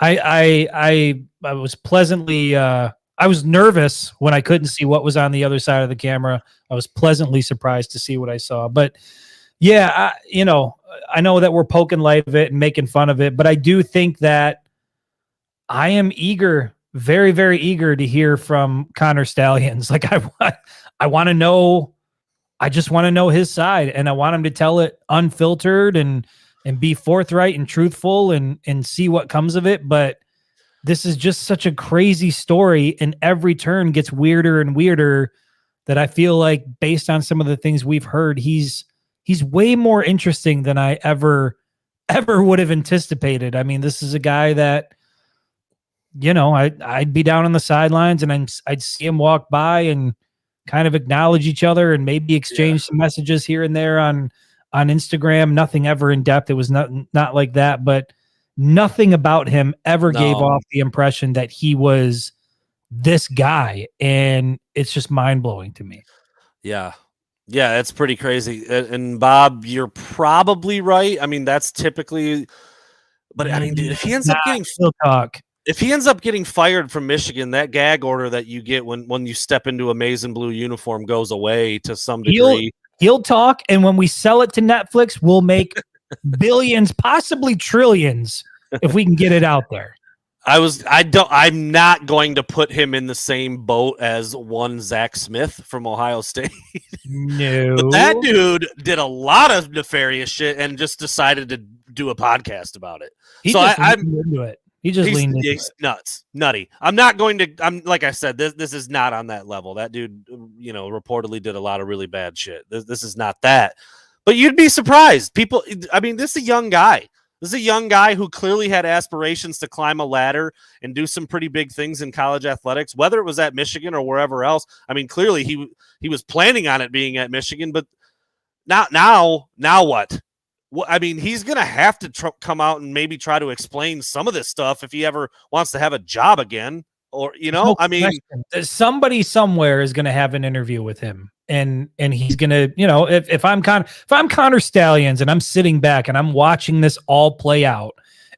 I was pleasantly I was nervous when I couldn't see what was on the other side of the camera. I was pleasantly surprised to see what I saw. But yeah, I know that we're poking light of it and making fun of it, but I do think that I am eager, very, very eager to hear from Connor Stalions. Like I want to know, I just want to know his side, and I want him to tell it unfiltered and be forthright and truthful and see what comes of it. But this is just such a crazy story, and every turn gets weirder and weirder, that I feel like, based on some of the things we've heard, he's way more interesting than I ever would have anticipated. I mean, this is a guy that, I'd be down on the sidelines and I'd see him walk by and kind of acknowledge each other and maybe exchange some messages here and there on Instagram. Nothing ever in depth. It was not like that, but nothing about him ever gave off the impression that he was this guy. And it's just mind blowing to me. Yeah. Yeah. It's pretty crazy. And Bob, you're probably right. I mean, that's typically, but I mean, dude, if he ends up getting fired from Michigan, that gag order that you get when you step into a maize and blue uniform goes away to some degree. He'll talk, and when we sell it to Netflix, we'll make billions, possibly trillions, if we can get it out there. I'm not going to put him in the same boat as one Zach Smith from Ohio State. No. But that dude did a lot of nefarious shit and just decided to do a podcast about it. I'm into it. He's nuts, nutty. I'm like I said, this is not on that level. That dude, reportedly did a lot of really bad shit. This is not that. But you'd be surprised. People, I mean, this is a young guy. This is a young guy who clearly had aspirations to climb a ladder and do some pretty big things in college athletics, whether it was at Michigan or wherever else. I mean, clearly he was planning on it being at Michigan, but now what? Well, I mean, he's going to have to come out and maybe try to explain some of this stuff if he ever wants to have a job again. Or, I mean, somebody somewhere is going to have an interview with him, and he's going to, if I'm Connor Stalions and I'm sitting back and I'm watching this all play out,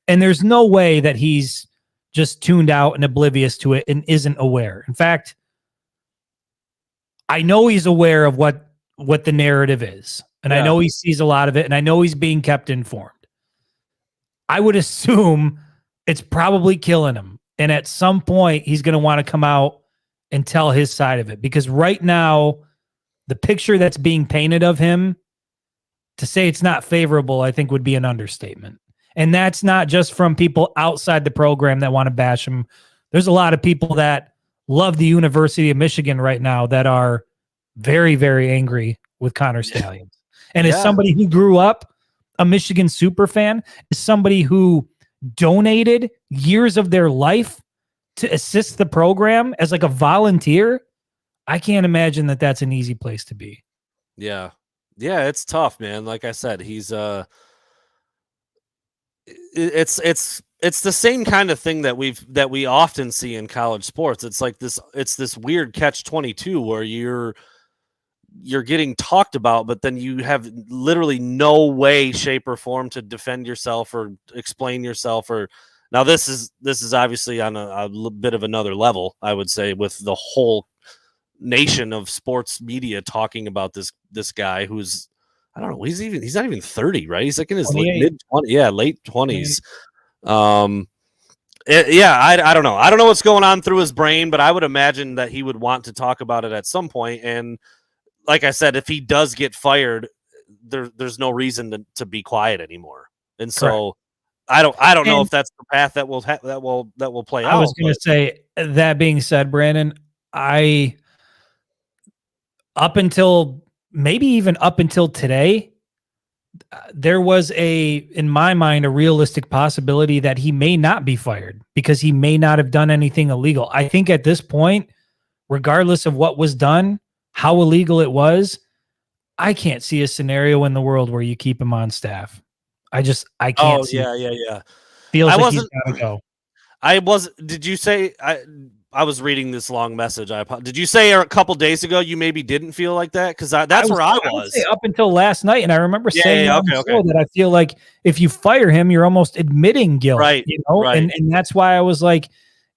and there's no way that he's just tuned out and oblivious to it and isn't aware. In fact, I know he's aware of what the narrative is. And I know he sees a lot of it, and I know he's being kept informed. I would assume it's probably killing him. And at some point, he's going to want to come out and tell his side of it. Because right now, the picture that's being painted of him, to say it's not favorable, I think would be an understatement. And that's not just from people outside the program that want to bash him. There's a lot of people that love the University of Michigan right now that are very, very angry with Connor Stalions. And as somebody who grew up a Michigan super fan is somebody who donated years of their life to assist the program as like a volunteer. I can't imagine that that's an easy place to be. Yeah. Yeah, it's tough, man. Like I said, he's it's the same kind of thing that we often see in college sports. It's like this weird catch-22 where you're getting talked about, but then you have literally no way, shape, or form to defend yourself or explain yourself. Or now this is obviously on a bit of another level, I would say, with the whole nation of sports media talking about this guy who's, I don't know, he's not even 30, right? He's like in his mid 20s, late 20s. I don't know. I don't know what's going on through his brain, but I would imagine that he would want to talk about it at some point. And like I said, if he does get fired, there's no reason to be quiet anymore. And so I don't know if that's the path that will play out. I was going to say, that being said, Brandon, up until today, there was in my mind, a realistic possibility that he may not be fired because he may not have done anything illegal. I think at this point, regardless of what was done, how illegal it was, I can't see a scenario in the world where you keep him on staff. I can't see. Yeah. Feels like he's got to go. Did you say I was reading this long message? Did you say a couple days ago you maybe didn't feel like that? Because that's where I was. Say up until last night, and I remember saying that I feel like if you fire him, you're almost admitting guilt, right? Right. And that's why I was like,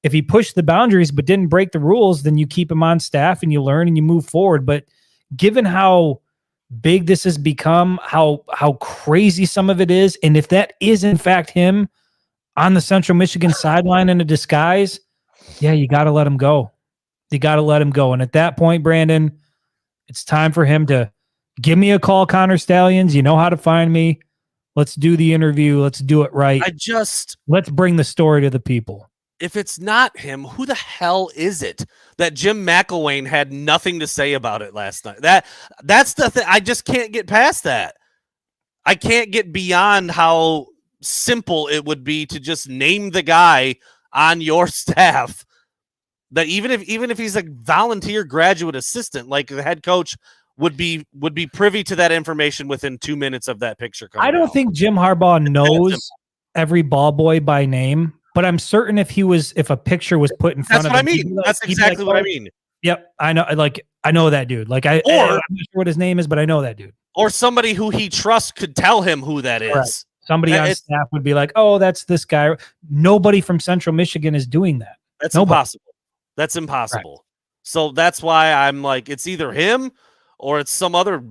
if he pushed the boundaries but didn't break the rules, then you keep him on staff and you learn and you move forward. But given how big this has become, how crazy some of it is, and if that is in fact him on the Central Michigan sideline in a disguise, yeah, you got to let him go. You got to let him go. And at that point, Brandon, it's time for him to give me a call, Connor Stalions. You know how to find me. Let's do the interview. Let's do it right. Let's bring the story to the people. If it's not him, who the hell is it? That Jim McElwain had nothing to say about it last night. That's the thing. I just can't get past that. I can't get beyond how simple it would be to just name the guy on your staff. That even if he's a volunteer graduate assistant, like the head coach would be privy to that information within 2 minutes of that picture coming I don't out. think Jim Harbaugh knows every ball boy by name. But I'm certain if a picture was put in front of him. That's what I mean. That's exactly what I mean. Yep. I know. I know that dude. I'm not sure what his name is, but I know that dude. Or somebody who he trusts could tell him who that is. Correct. Somebody on staff would be like, oh, that's this guy. Nobody from Central Michigan is doing that. That's impossible. That's impossible. Right. So that's why I'm like, it's either him or it's some other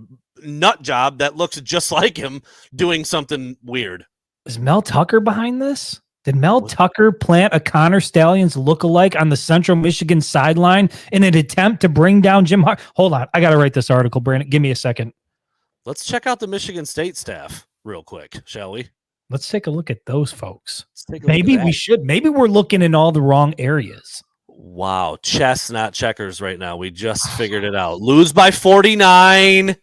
nut job that looks just like him doing something weird. Is Mel Tucker behind this? Did Mel Tucker plant a Connor Stalions lookalike on the Central Michigan sideline in an attempt to bring down Jim Harbaugh? Hold on. I got to write this article, Brandon. Give me a second. Let's check out the Michigan State staff real quick, shall we? Let's take a look at those folks. Maybe we should. Maybe we're looking in all the wrong areas. Wow. Chess, not checkers right now. We just figured it out. Lose by 49.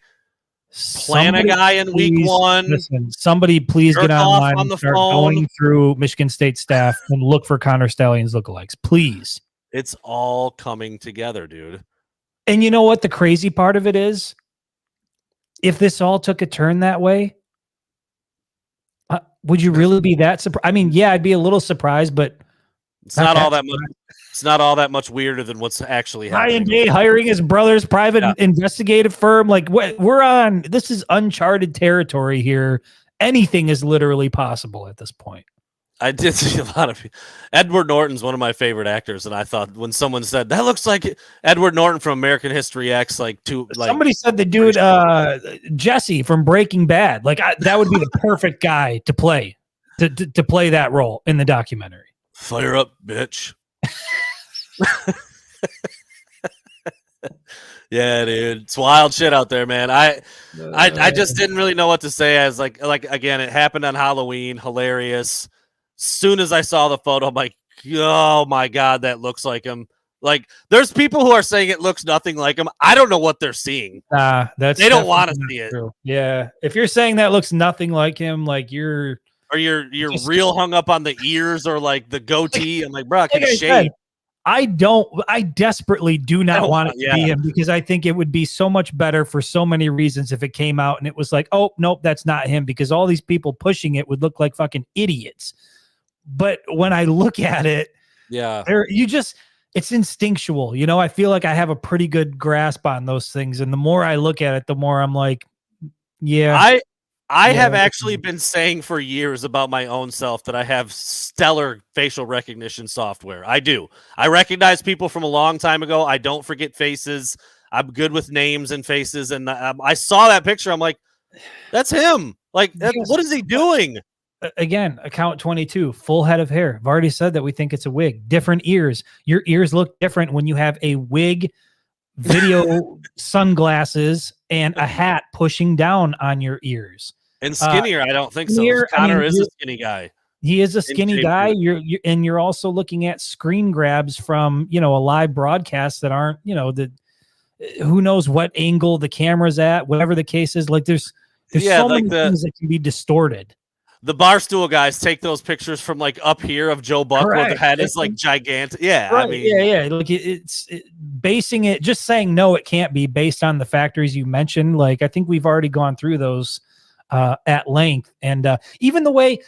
Plan a guy in week one. Listen, somebody please get online and start going through Michigan State staff and look for Connor Stalions lookalikes. Please. It's all coming together, dude. And you know what the crazy part of it is? If this all took a turn that way, would you really be that surprised? I mean, yeah, I'd be a little surprised, but it's not all that much. It's not all that much weirder than what's actually happening. Ryan Day hiring his brother's private investigative firm. Like, this is uncharted territory here. Anything is literally possible at this point. I did see a lot of Edward Norton's one of my favorite actors, and I thought when someone said that looks like Edward Norton from American History X, somebody said the dude Jesse from Breaking Bad, that would be the perfect guy to play to play that role in the documentary. Fire up, bitch. Yeah, dude, it's wild shit out there, man. I just didn't really know what to say. As like again, it happened on Halloween. Hilarious. Soon as I saw the photo, I'm like, oh my god, that looks like him. Like, there's people who are saying it looks nothing like him. I don't know what they're seeing. That's They don't want to definitely see it. true. Yeah, if you're saying that looks nothing like him, like you're just real hung up on the ears or like the goatee. I'm like, bro, I can like I shave. said, I desperately do not want it to be him, because I think it would be so much better for so many reasons if it came out and it was like, oh, nope, that's not him, because all these people pushing it would look like fucking idiots. But when I look at it, it's instinctual. You know, I feel like I have a pretty good grasp on those things. And the more I look at it, the more I'm like, yeah. I have actually been saying for years about my own self that I have stellar facial recognition software. I do. I recognize people from a long time ago. I don't forget faces. I'm good with names and faces. And I saw that picture. I'm like, that's him. Like, what is he doing? Again, account 22, full head of hair. I've already said that we think it's a wig. Different ears. Your ears look different when you have a wig, video, sunglasses, and a hat pushing down on your ears. And skinnier, I don't think so. Connor is a skinny guy. He is a skinny guy. You're also looking at screen grabs from, a live broadcast that aren't, who knows what angle the camera's at, whatever the case is. Like there's so many things that can be distorted. The Barstool guys take those pictures from like up here of Joe Buck where the head is like gigantic. Yeah, right. I mean, yeah. Like it's basing it, just saying no, it can't be based on the factors you mentioned. Like I think we've already gone through those at length, and even the way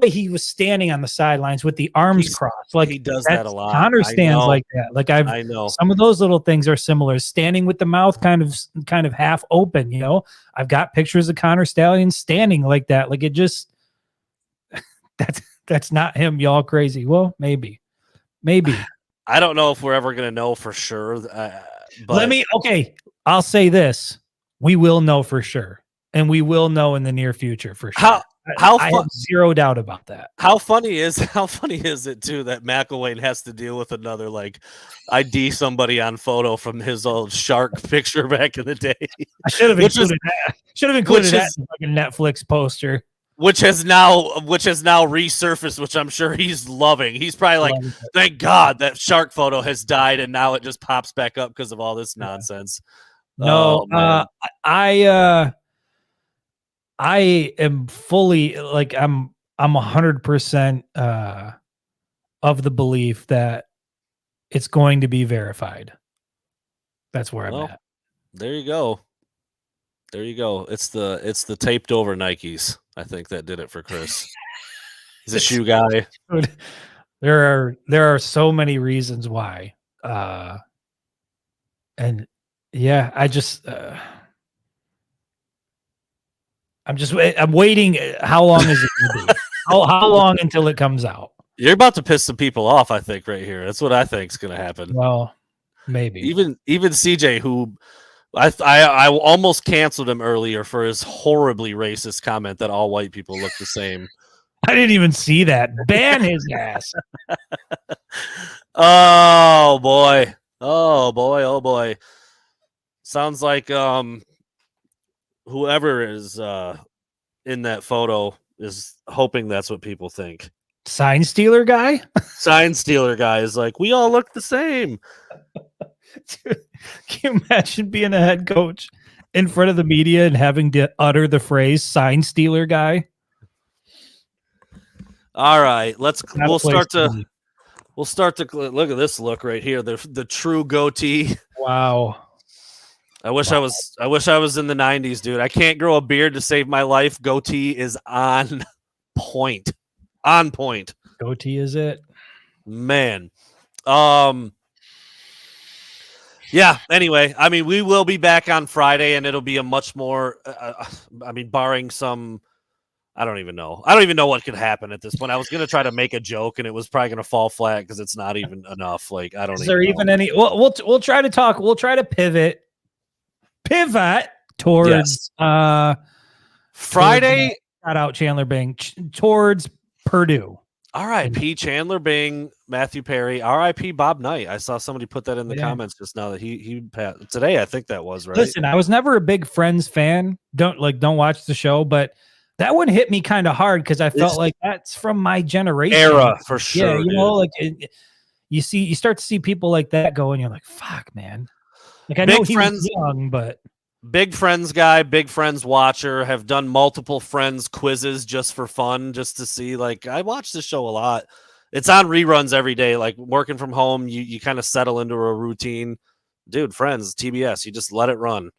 he was standing on the sidelines with the arms crossed, like he does that a lot. Connor stands like that. Like I know some of those little things are similar. Standing with the mouth kind of half open. I've got pictures of Connor Stalions standing like that. Like it just. That's not him, y'all crazy. Well, maybe. I don't know if we're ever going to know for sure. But I'll say this. We will know for sure. And we will know in the near future for sure. I have zero doubt about that. How funny is it too that McElwain has to deal with another like ID somebody on photo from his old shark picture back in the day? I should have included that. Should have included that in like a Netflix poster. Which has now resurfaced, which I'm sure he's loving. He's probably like, thank God that shark photo has died, and now it just pops back up because of all this nonsense. No, I am fully like I'm 100% of the belief that it's going to be verified. That's where I'm at. There you go. It's the taped over Nikes. I think that did it for Chris. He's a shoe guy. Dude, there are so many reasons why. And yeah, I'm waiting. How long is it going to be? How long until it comes out? You're about to piss some people off, I think, right here. That's what I think is going to happen. Well, maybe. Even CJ, who I almost canceled him earlier for his horribly racist comment that all white people look the same. I didn't even see that. Ban his ass. Oh boy. Oh boy. Sounds like whoever is in that photo is hoping that's what people think. Sign stealer guy? Sign stealer guy is like, we all look the same. Dude, can you imagine being a head coach in front of the media and having to utter the phrase sign stealer guy? All right, we'll start to look at this look right here. The true goatee. Wow. I wish I was in the 90s, dude. I can't grow a beard to save my life. Goatee is on point. On point. Goatee is it? Man. Yeah, anyway, I mean, we will be back on Friday, and it'll be a much more, barring some, I don't even know what could happen at this point. I was going to try to make a joke, and it was probably going to fall flat because it's not even enough. Like, I don't know. Is there even any, we'll try to talk, we'll try to pivot towards, Friday. Shout out Chandler Bing, towards Purdue. R.I.P. Chandler Bing, Matthew Perry. R.I.P. Bob Knight. I saw somebody put that in the comments just now that he today. I think that was right. Listen, I was never a big Friends fan. Don't watch the show, but that one hit me kind of hard because I felt like that's from my generation era for sure. Yeah, you start to see people like that go, and you're like, fuck, man. Like I Big know he friends, was young, but big Friends guy, big Friends watcher, have done multiple Friends quizzes just for fun, just to see. Like, I watch this show a lot. It's on reruns every day. Like working from home, you kind of settle into a routine. Dude, Friends, TBS, you just let it run.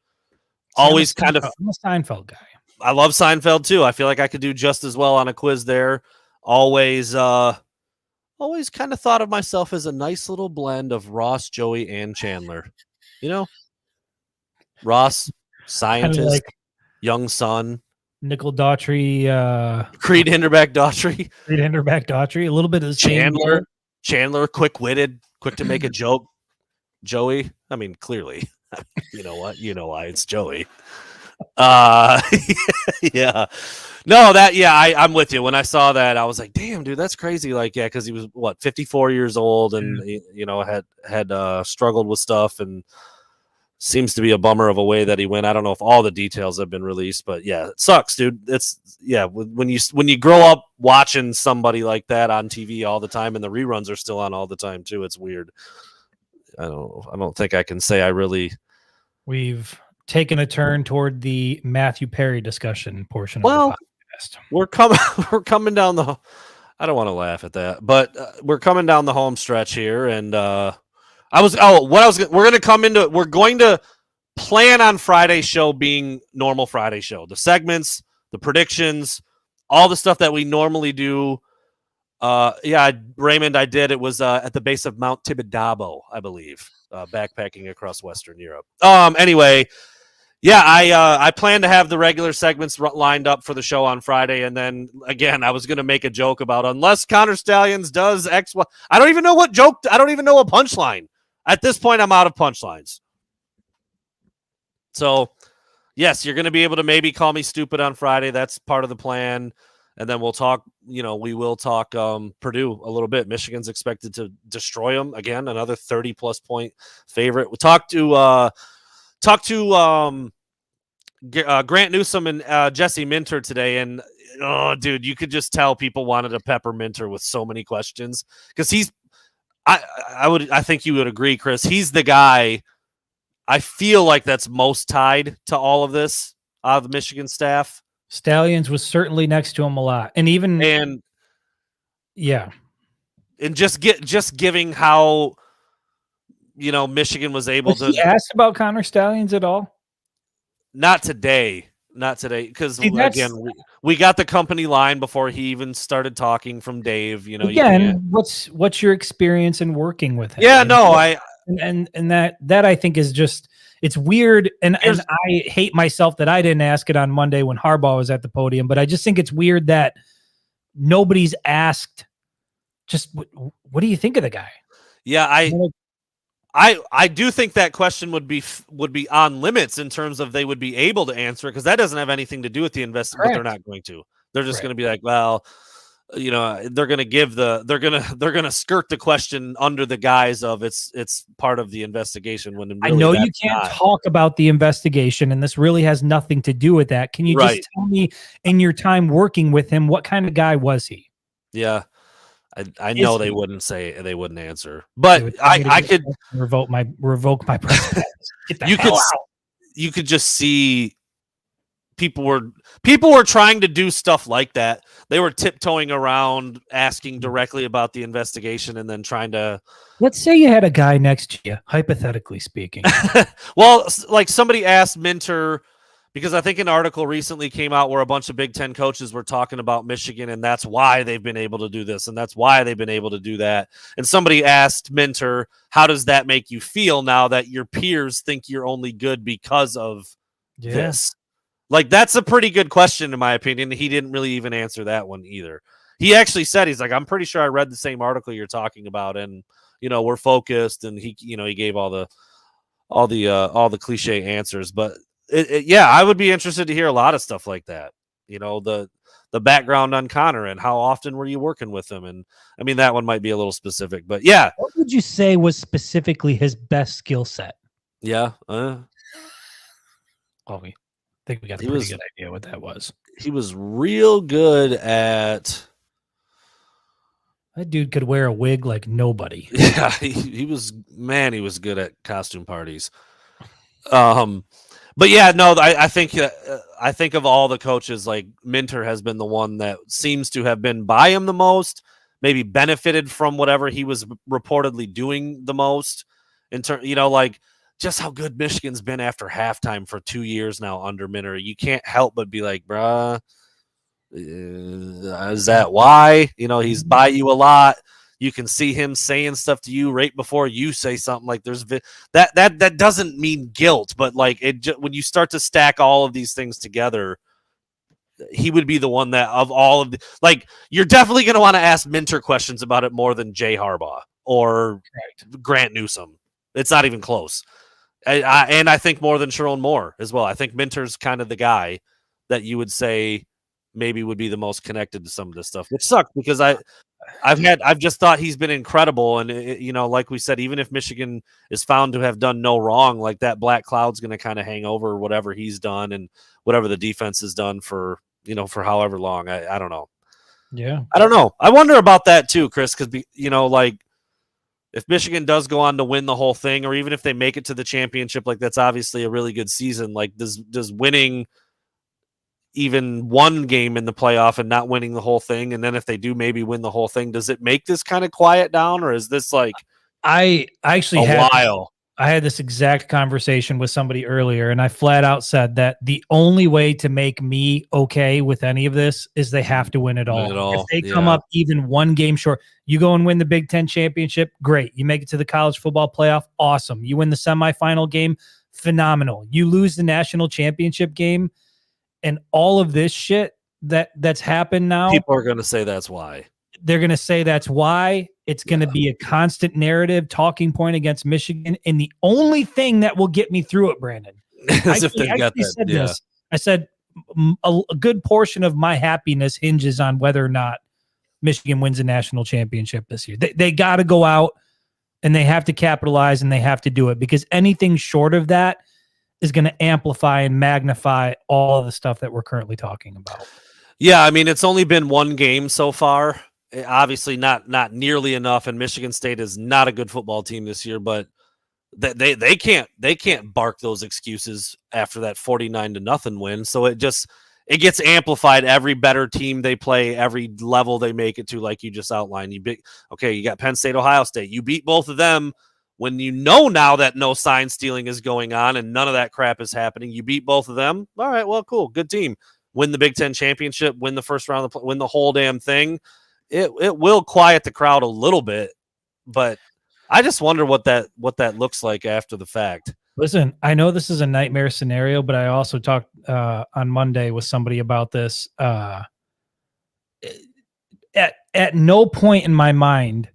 Always kind of. I'm a Seinfeld guy. I love Seinfeld too. I feel like I could do just as well on a quiz there. Always kind of thought of myself as a nice little blend of Ross, Joey, and Chandler. You know, Ross, scientist, like young son, Nickel Daughtry, Creed Hinderback Daughtry, a little bit of the same Chandler, quick-witted, quick to make a joke. Joey, I mean, clearly, you know what? You know why it's Joey. Yeah. No, I'm with you. When I saw that, I was like, damn, dude, that's crazy. Like, yeah, because he was 54 years old and had struggled with stuff, and seems to be a bummer of a way that he went. I don't know if all the details have been released, but yeah, it sucks, dude. When you grow up watching somebody like that on TV all the time, and the reruns are still on all the time too, it's weird. I don't think I can say I really. We've taken a turn toward the Matthew Perry discussion portion of the podcast. We're coming down the. I don't want to laugh at that, but we're coming down the home stretch here, and we're going to come into it. We're going to plan on Friday's show being normal Friday show. The segments, the predictions, all the stuff that we normally do. Raymond, I did. It was at the base of Mount Tibidabo, I believe, backpacking across Western Europe. Anyway. Yeah, I plan to have the regular segments lined up for the show on Friday, and then again, I was going to make a joke about unless Connor Stalions does X, Y. I don't even know what joke. I don't even know a punchline. At this point, I'm out of punchlines. So, yes, you're going to be able to maybe call me stupid on Friday. That's part of the plan, and then we'll talk. We will talk Purdue a little bit. Michigan's expected to destroy them again. Another 30+ point favorite. We'll talk to Grant Newsome and Jesse Minter today, and dude, you could just tell people wanted to pepper Minter with so many questions because I think you would agree, Chris. He's the guy I feel like that's most tied to all of this out of the Michigan staff. Stalions was certainly next to him a lot, and just giving how. Michigan was able to. He asked about Connor Stalions at all? Not today, because again, we got the company line before he even started talking from Dave. What's your experience in working with him? Yeah, and that I think is just it's weird, and I hate myself that I didn't ask it on Monday when Harbaugh was at the podium, but I just think it's weird that nobody's asked. Just what do you think of the guy? Yeah, I do think that question would be on limits in terms of they would be able to answer it because that doesn't have anything to do with the investment. But they're not going to. They're just going to be like, well, they're going to they're going to skirt the question under the guise of it's part of the investigation. When really I know you can't talk about the investigation, and this really has nothing to do with that. Can you just tell me in your time working with him, what kind of guy was he? Yeah. I know they wouldn't answer, but I could revoke my press. Get the hell out. You could just see people were trying to do stuff like that. They were tiptoeing around, asking directly about the investigation, and then trying to. Let's say you had a guy next to you, hypothetically speaking. Well, like somebody asked Minter. Because I think an article recently came out where a bunch of Big Ten coaches were talking about Michigan, and that's why they've been able to do this, and that's why they've been able to do that. And somebody asked Minter, how does that make you feel now that your peers think you're only good because of this? Like, that's a pretty good question, in my opinion. He didn't really even answer that one either. He actually said, he's like, I'm pretty sure I read the same article you're talking about, and, we're focused, and he gave all the cliche answers, but I would be interested to hear a lot of stuff like that. The background on Connor and how often were you working with him? And I mean, that one might be a little specific, but yeah. What would you say was specifically his best skill set? Yeah. Well, we think we got a pretty good idea what that was. He was real good at That dude could wear a wig like nobody. Yeah, he was good at costume parties. But yeah, no, I think of all the coaches, like Minter has been the one that seems to have been by him the most, maybe benefited from whatever he was reportedly doing the most. In turn, like just how good Michigan's been after halftime for 2 years now under Minter. You can't help but be like, bruh, is that why? He's by you a lot. You can see him saying stuff to you right before you say something. Like there's that doesn't mean guilt, but like when you start to stack all of these things together, he would be the one that of all of the, like you're definitely going to want to ask Minter questions about it more than Jay Harbaugh or Grant Newsom. It's not even close. And I think more than Sharon Moore as well. I think Minter's kind of the guy that you would say maybe would be the most connected to some of this stuff, which sucks because I've just thought he's been incredible. And, like we said, even if Michigan is found to have done no wrong, like that black cloud's going to kind of hang over whatever he's done and whatever the defense has done for however long. I don't know. Yeah. I don't know. I wonder about that too, Chris, because, like if Michigan does go on to win the whole thing, or even if they make it to the championship, like that's obviously a really good season. Like does winning even one game in the playoff and not winning the whole thing, and then if they do maybe win the whole thing, does it make this kind of quiet down, or is this like I actually I had this exact conversation with somebody earlier, and I flat out said that the only way to make me okay with any of this is they have to win it all. If they come up even one game short, you go and win the Big Ten championship, great. You make it to the college football playoff, awesome. You win the semifinal game, phenomenal. You lose the national championship game, and all of this shit that's happened now. People are going to say that's why. They're going to say that's why. It's going to be a constant narrative talking point against Michigan. And the only thing that will get me through it, Brandon, I said a good portion of my happiness hinges on whether or not Michigan wins a national championship this year. They got to go out and they have to capitalize and they have to do it, because anything short of that is going to amplify and magnify all of the stuff that we're currently talking about. Yeah, I mean, it's only been one game so far. Obviously not nearly enough, and Michigan State is not a good football team this year, but they can't bark those excuses after that 49-0 win. So it gets amplified every better team they play, every level they make it to, like you just outlined. You got Penn State, Ohio State. You beat both of them when you know now that no sign stealing is going on and none of that crap is happening. You beat both of them. All right, well, cool, good team. Win the Big Ten championship, win the first round, win the whole damn thing. It will quiet the crowd a little bit, but I just wonder what that looks like after the fact. Listen, I know this is a nightmare scenario, but I also talked on Monday with somebody about this. At no point in my mind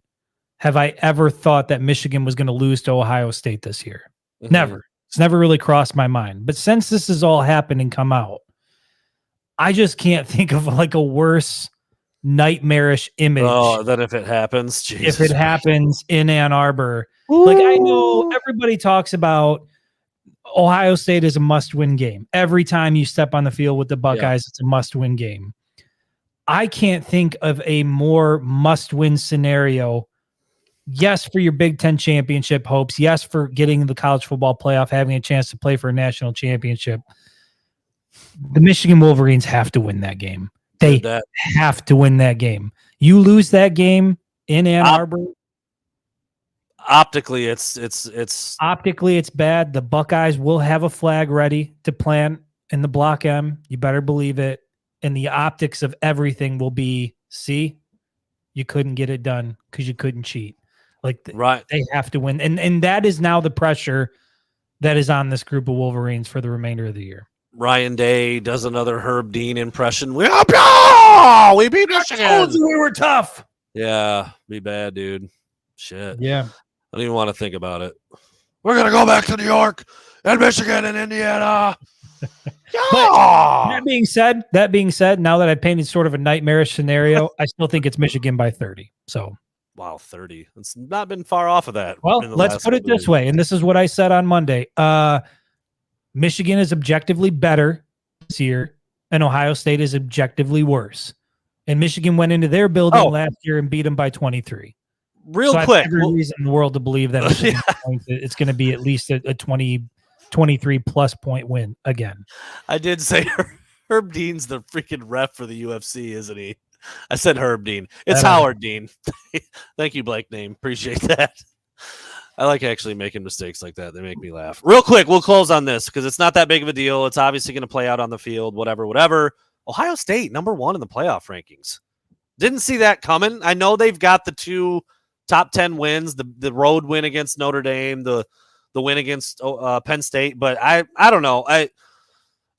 have I ever thought that Michigan was going to lose to Ohio State this year. Mm-hmm. Never. It's never really crossed my mind. But since this has all happened and come out, I just can't think of like a worse nightmarish image. Oh, then if it happens, Jesus if it happens in Ann Arbor. Ooh. Like, I know everybody talks about Ohio State is a must-win game. Every time you step on the field with the Buckeyes, It's a must-win game. I can't think of a more must-win scenario. Yes, for your Big Ten championship hopes. Yes, for getting the college football playoff, having a chance to play for a national championship. The Michigan Wolverines have to win that game. They have to win that game. You lose that game in Ann Arbor. Optically, it's optically it's bad. The Buckeyes will have a flag ready to plant in the Block M. You better believe it. And the optics of everything will be, see, you couldn't get it done because you couldn't cheat. Like right. They have to win. And that is now the pressure that is on this group of Wolverines for the remainder of the year. Ryan Day does another Herb Dean impression. We beat Michigan. We were tough. Yeah, be bad, dude. Shit. Yeah. I don't even want to think about it. We're going to go back to New York and Michigan and Indiana. That being said, now that I've painted sort of a nightmarish scenario, I still think it's Michigan by 30. So, wow, 30. It's not been far off of that. Well, let's put it this way, and this is what I said on Monday. Michigan is objectively better this year, and Ohio State is objectively worse. And Michigan went into their building last year and beat them by 23. Real so quick. I have every reason in the world to believe that it's going to be at least a 23 plus point win again. I did say Herb Dean's the freaking ref for the UFC, isn't he? I said Herb Dean. It's Howard Dean. Thank you, Blake Name. Appreciate that. I like actually making mistakes like that. They make me laugh. Real quick, we'll close on this because it's not that big of a deal. It's obviously going to play out on the field, whatever. Ohio State, number 1 in the playoff rankings. Didn't see that coming. I know they've got the 2 top 10 wins, the road win against Notre Dame, the win against Penn State, but I don't know.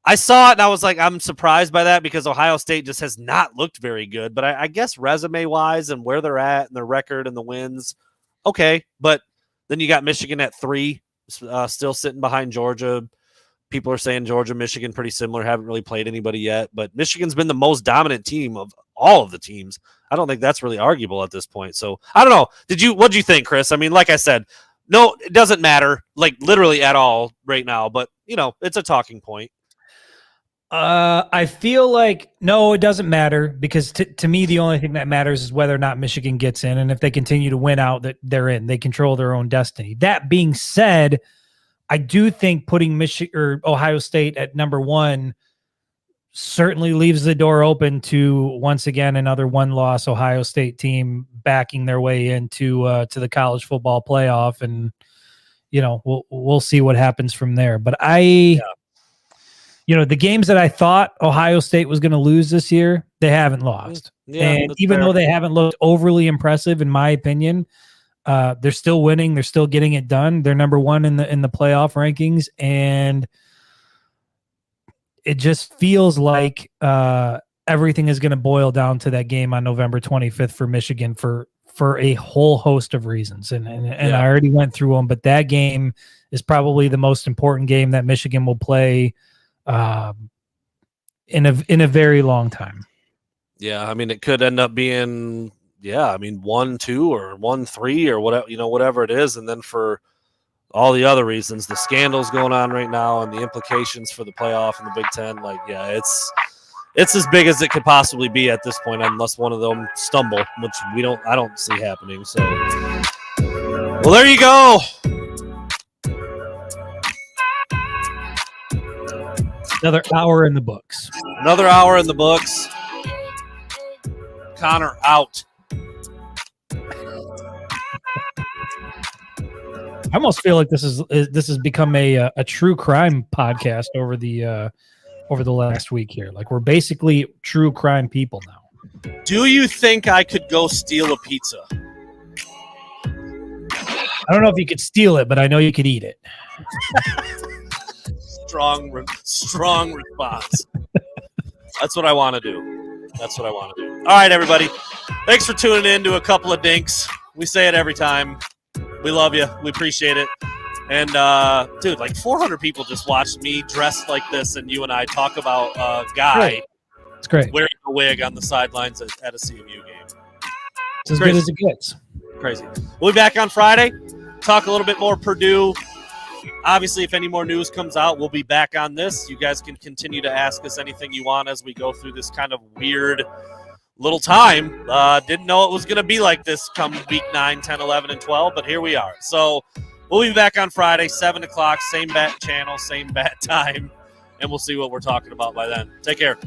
I saw it and I was like, I'm surprised by that because Ohio State just has not looked very good. But I guess resume-wise and where they're at and their record and the wins, okay. But then you got Michigan at 3, still sitting behind Georgia. People are saying Georgia, Michigan, pretty similar. Haven't really played anybody yet. But Michigan's been the most dominant team of all of the teams. I don't think that's really arguable at this point. So, I don't know. What'd you think, Chris? I mean, like I said, no, it doesn't matter, like literally at all right now. But, it's a talking point. I feel like, no, it doesn't matter because to me, the only thing that matters is whether or not Michigan gets in. And if they continue to win out, that they're in. They control their own destiny. That being said, I do think putting Ohio State at number 1 certainly leaves the door open to, once again, another one-loss Ohio State team backing their way into to the college football playoff. And, we'll see what happens from there. But the games that I thought Ohio State was going to lose this year, they haven't lost. Yeah, and even though they haven't looked overly impressive, in my opinion, they're still winning. They're still getting it done. They're number 1 in the playoff rankings. And it just feels like everything is going to boil down to that game on November 25th for Michigan for a whole host of reasons. And I already went through them, but that game is probably the most important game that Michigan will play in a very long time. Yeah, I mean, it could end up being 1-2 or 1-3 or whatever it is, and then for all the other reasons, the scandals going on right now and the implications for the playoff and the Big Ten, it's as big as it could possibly be at this point, unless one of them stumble, which I don't see happening. So, well, there you go. Another hour in the books. Connor out. I almost feel like this has become a true crime podcast over the last week here. Like, we're basically true crime people now. Do you think I could go steal a pizza? I don't know if you could steal it, but I know you could eat it. Strong response. That's what I want to do. All right, everybody. Thanks for tuning in to a couple of dinks. We say it every time. We love you. We appreciate it. And, dude, like 400 people just watched me dressed like this and you and I talk about a guy It's great. wearing a wig on the sidelines at a CMU game. It's as good as it gets. Crazy. We'll be back on Friday. Talk a little bit more Purdue. Obviously, if any more news comes out, we'll be back on this. You guys can continue to ask us anything you want as we go through this kind of weird little time. Didn't know it was going to be like this come week 9, 10, 11, and 12, but here we are. So we'll be back on Friday, 7 o'clock, same bat channel, same bat time, and we'll see what we're talking about by then. Take care.